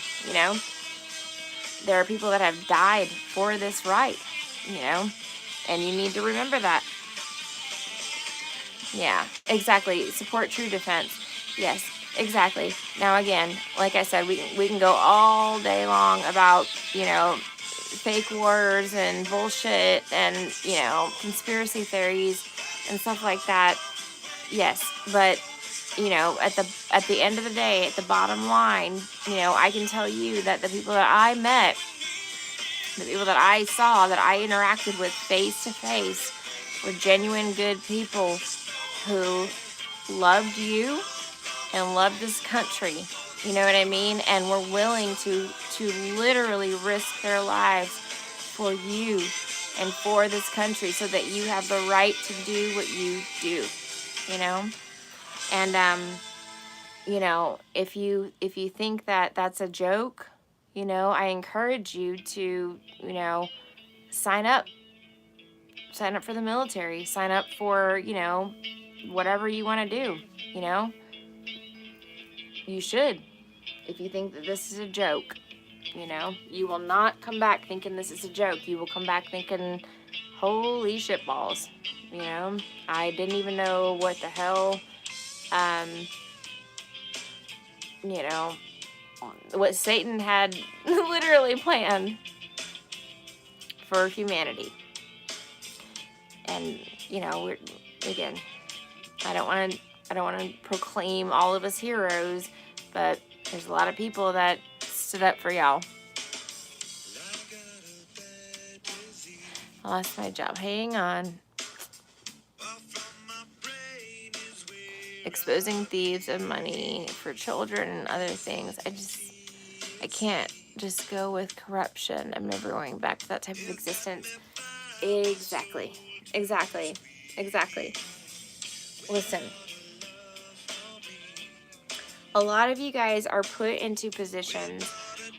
There are people that have died for this right, And you need to remember that. Yeah, exactly. Support true defense. Yes, exactly. Now, again, like I said, we can go all day long about, fake wars and bullshit and, conspiracy theories and stuff like that. Yes, but, at the end of the day, at the bottom line, I can tell you that the people that I met, the people that I saw, that I interacted with face to face, were genuine good people who loved you and loved this country, you know what I mean? And were willing to literally risk their lives for you and for this country so that you have the right to do what you do, you know? And, you know, if you think that that's a joke, you know, I encourage you to, you know, sign up for the military, sign up for, you know, whatever you want to do, you know, you should. If you think that this is a joke, you know, you will not come back thinking this is a joke. You will come back thinking, holy shit balls, you know, I didn't even know what the hell, you know, what Satan had literally planned for humanity. And, you know, again, I don't want to proclaim all of us heroes, but there's a lot of people that stood up for y'all. I lost my job. Hang on. Exposing thieves of money for children and other things. I can't just go with corruption. I'm never going back to that type of existence. Exactly. Listen. A lot of you guys are put into positions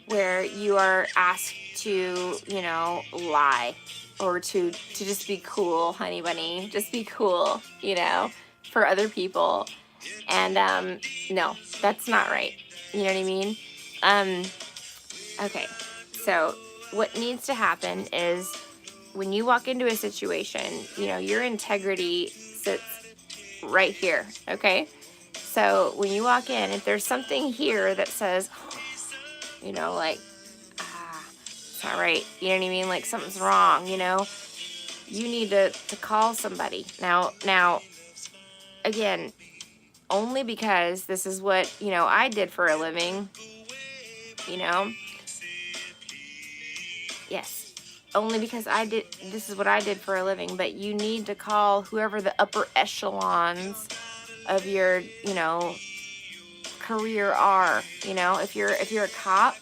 where you are asked to, you know, lie or to just be cool, honey bunny, just be cool, you know, for other people. And no, that's not right. You know what I mean? Okay, so what needs to happen is when you walk into a situation, you know, your integrity sits right here, okay? So when you walk in, if there's something here that says, you know, like, it's not right, you know what I mean? Like something's wrong, you know, you need to call somebody. Now, again, only because this is what, you know, I did for a living, you know, yes, only because this is what I did for a living, but you need to call whoever the upper echelons of your, you know, career are. You know, if you're a cop,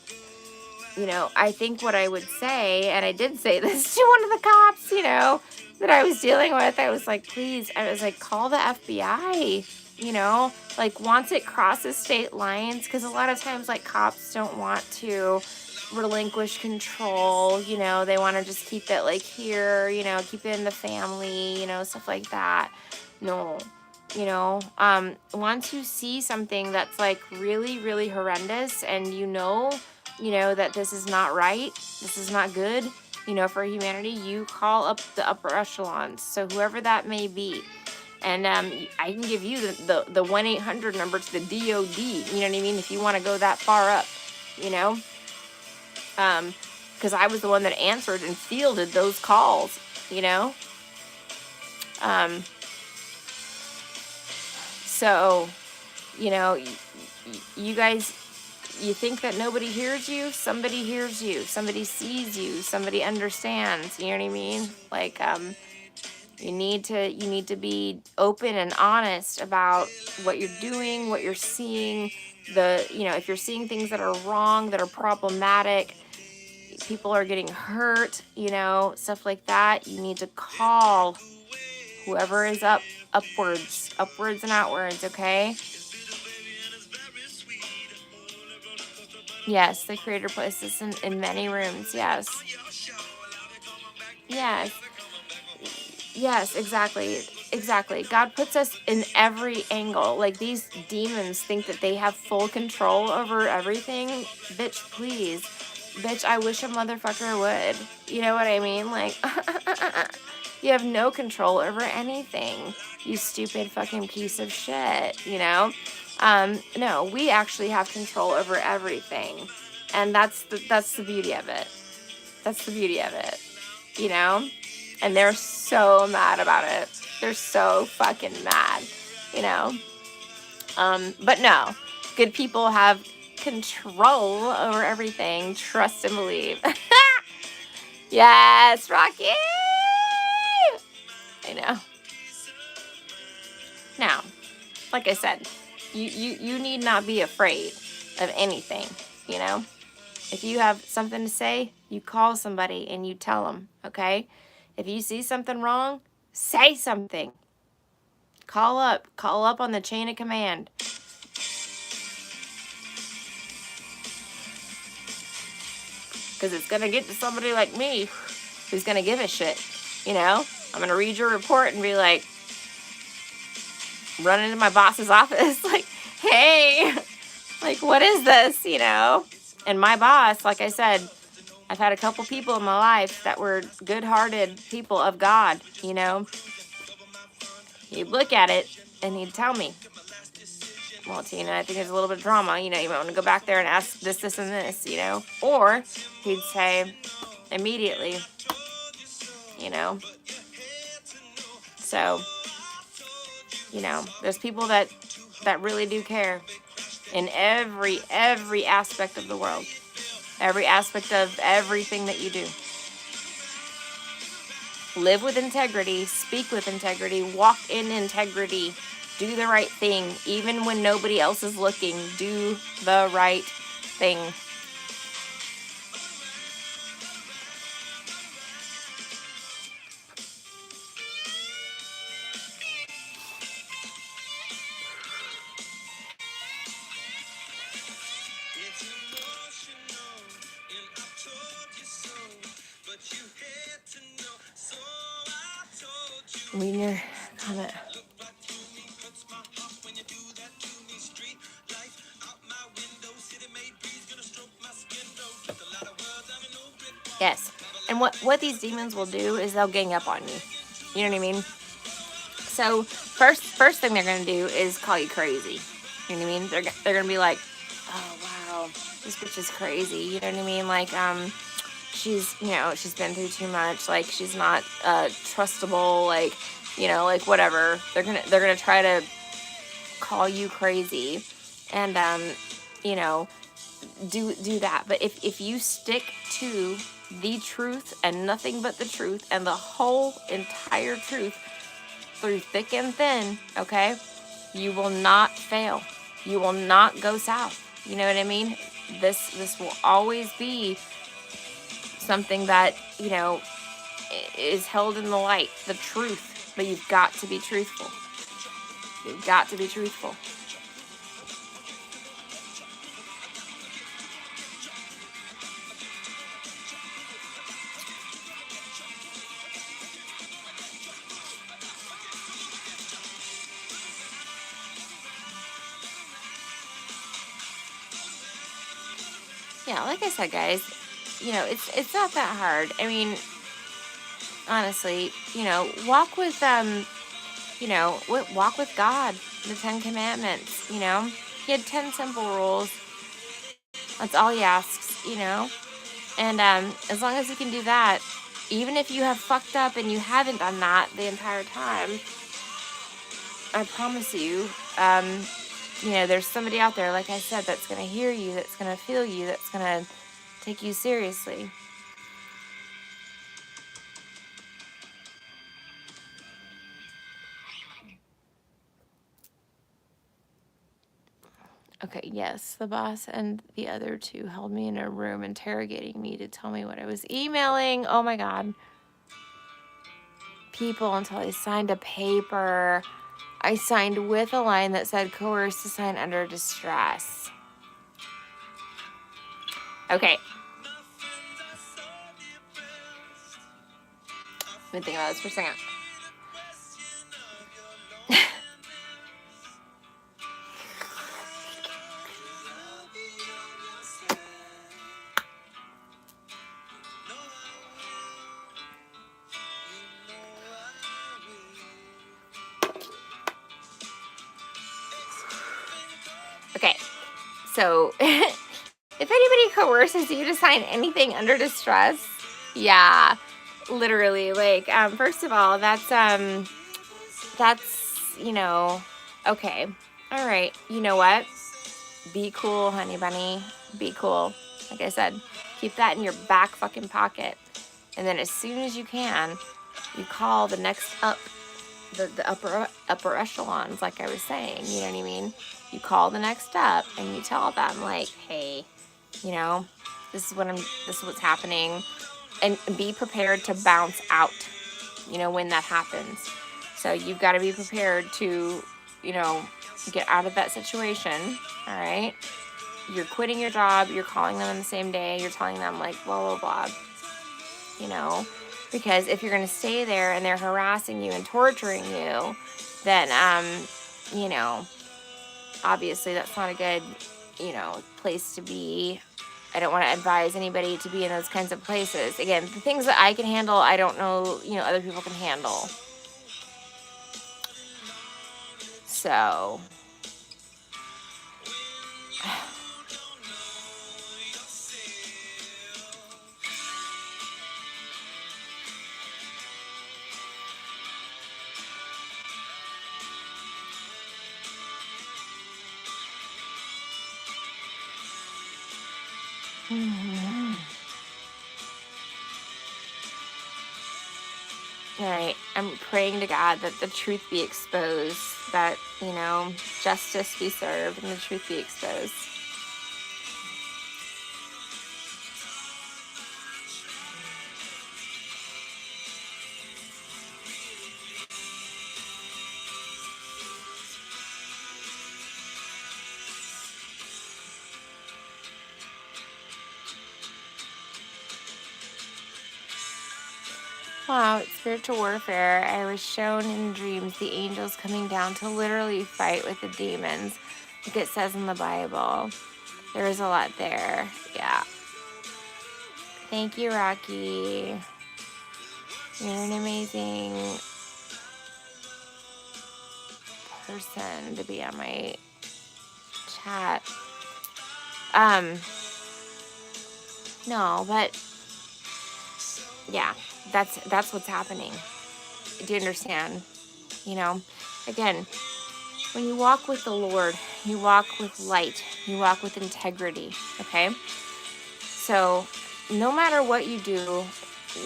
you know, I think what I would say, and I did say this to one of the cops, you know, that I was dealing with, I was like, please, I was like, call the FBI, you know, like once it crosses state lines, because a lot of times like cops don't want to relinquish control, you know, they want to just keep it like here, you know, keep it in the family, you know, stuff like that. No, you know, once you see something that's like really, really horrendous and you know that this is not right, this is not good, you know, for humanity, you call up the upper echelons, so whoever that may be. And I can give you the 1-800 number to the DOD, you know what I mean, if you want to go that far up, you know, because I was the one that answered and fielded those calls, you know. So, you know, you guys, you think that nobody hears you? Somebody hears you. Somebody sees you. Somebody understands. You know what I mean? Like, you need to be open and honest about what you're doing, what you're seeing. You know, if you're seeing things that are wrong, that are problematic, people are getting hurt, you know, stuff like that, you need to call whoever is upwards and outwards, okay? Yes, the Creator places in many rooms, yes. Yes, exactly. God puts us in every angle. Like, these demons think that they have full control over everything. Bitch, please. Bitch, I wish a motherfucker would. You know what I mean? Like, you have no control over anything, you stupid fucking piece of shit, you know? No, we actually have control over everything. And that's the beauty of it. That's the beauty of it, you know? And they're so mad about it. They're so fucking mad, you know? But no, good people have control over everything. Trust and believe. Yes, Rocky! I know. Now, like I said, you need not be afraid of anything, you know? If you have something to say, you call somebody and you tell them, okay? If you see something wrong, say something. Call up on the chain of command. Because it's going to get to somebody like me who's going to give a shit, you know? I'm going to read your report and be like, run into my boss's office, like, hey, like, what is this, you know? And my boss, like I said, I've had a couple people in my life that were good-hearted people of God, you know? He'd look at it and he'd tell me, well, Tina, I think there's a little bit of drama, you know, you might want to go back there and ask this, and this, you know? Or he'd say immediately, you know? So, you know, there's people that really do care in every aspect of the world, every aspect of everything that you do. Live with integrity, speak with integrity, walk in integrity, do the right thing, even when nobody else is looking. Do the right thing. Read your comment. Yes. And what these demons will do is they'll gang up on you. You know what I mean? So first thing they're gonna do is call you crazy. You know what I mean? They're gonna be like, oh wow, this bitch is crazy. You know what I mean? Like she's been through too much. Like she's not trustable. Like like whatever. They're gonna try to call you crazy, and do that. But if you stick to the truth and nothing but the truth and the whole entire truth through thick and thin, okay, you will not fail. You will not go south. You know what I mean? This will always be something that, is held in the light, the truth. But you've got to be truthful. You've got to be truthful. Yeah, like I said, guys, it's not that hard. I mean, honestly, walk with walk with God, the 10 Commandments. He had 10 simple rules. That's all he asks, and as long as you can do that, even if you have fucked up and you haven't done that the entire time, I promise you, there's somebody out there, like I said, that's going to hear you, that's going to feel you, that's going to take you seriously. Okay, yes, the boss and the other two held me in a room interrogating me to tell me what I was emailing. Oh my God. People until I signed a paper. I signed with a line that said coerced to sign under distress. Okay. Let me think about this for a second. Okay, so if anybody coerces you to sign anything under distress, yeah, literally, like, first of all, that's, okay, all right, you know what? Be cool, honey bunny, be cool. Like I said, keep that in your back fucking pocket, and then as soon as you can, you call the next up the upper echelons, like I was saying, you know what I mean? You call the next up and you tell them, like, hey, you know, this is what's happening, and be prepared to bounce out, you know, when that happens. So you've got to be prepared to, you know, get out of that situation. All right. You're quitting your job. You're calling them on the same day. You're telling them, like, blah, blah, blah, you know, because if you're going to stay there and they're harassing you and torturing you, then, you know, obviously that's not a good, you know, place to be. I don't want to advise anybody to be in those kinds of places. Again, the things that I can handle, I don't know, you know, other people can handle. So, all right, I'm praying to God that the truth be exposed, that, you know, justice be served and the truth be exposed. Wow, it's spiritual warfare. I was shown in dreams the angels coming down to literally fight with the demons, like it says in the Bible. There is a lot there. Yeah. Thank you, Rocky. You're an amazing person to be on my chat. No, but yeah, that's what's happening. Do you understand? You know, again, when you walk with the Lord, you walk with light, you walk with integrity, okay? So no matter what you do,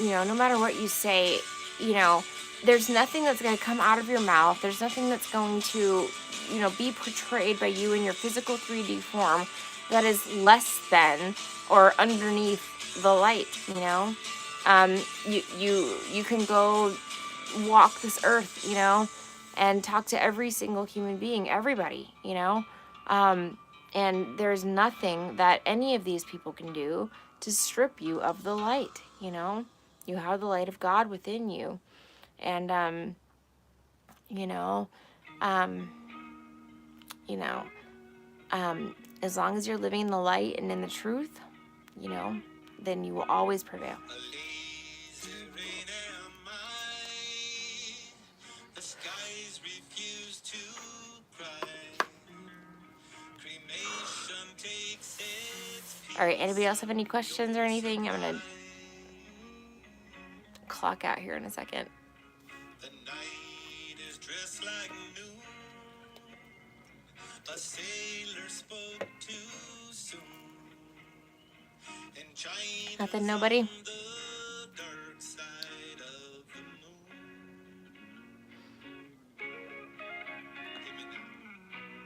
you know, no matter what you say, you know, there's nothing that's going to come out of your mouth. There's nothing that's going to, you know, be portrayed by you in your physical 3D form that is less than or underneath the light, you know? You can go walk this earth, you know, and talk to every single human being, everybody, you know? And there's nothing that any of these people can do to strip you of the light, you know? You have the light of God within you. And, you know, as long as you're living in the light and in the truth, you know, then you will always prevail. All right, anybody else have any questions or anything? I'm going to clock out here in a second. The night is dressed like noon. A sailor spoke too soon. Nothing, nobody? The dark side of the moon.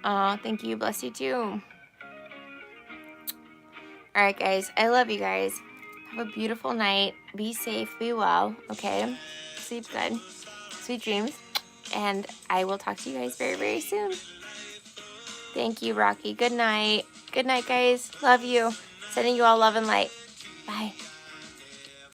Oh, thank you. Bless you too. All right, guys. I love you guys. Have a beautiful night. Be safe. Be well. Okay? Sleep good. Sweet dreams. And I will talk to you guys very, very soon. Thank you, Rocky. Good night. Good night, guys. Love you. Sending you all love and light. Bye.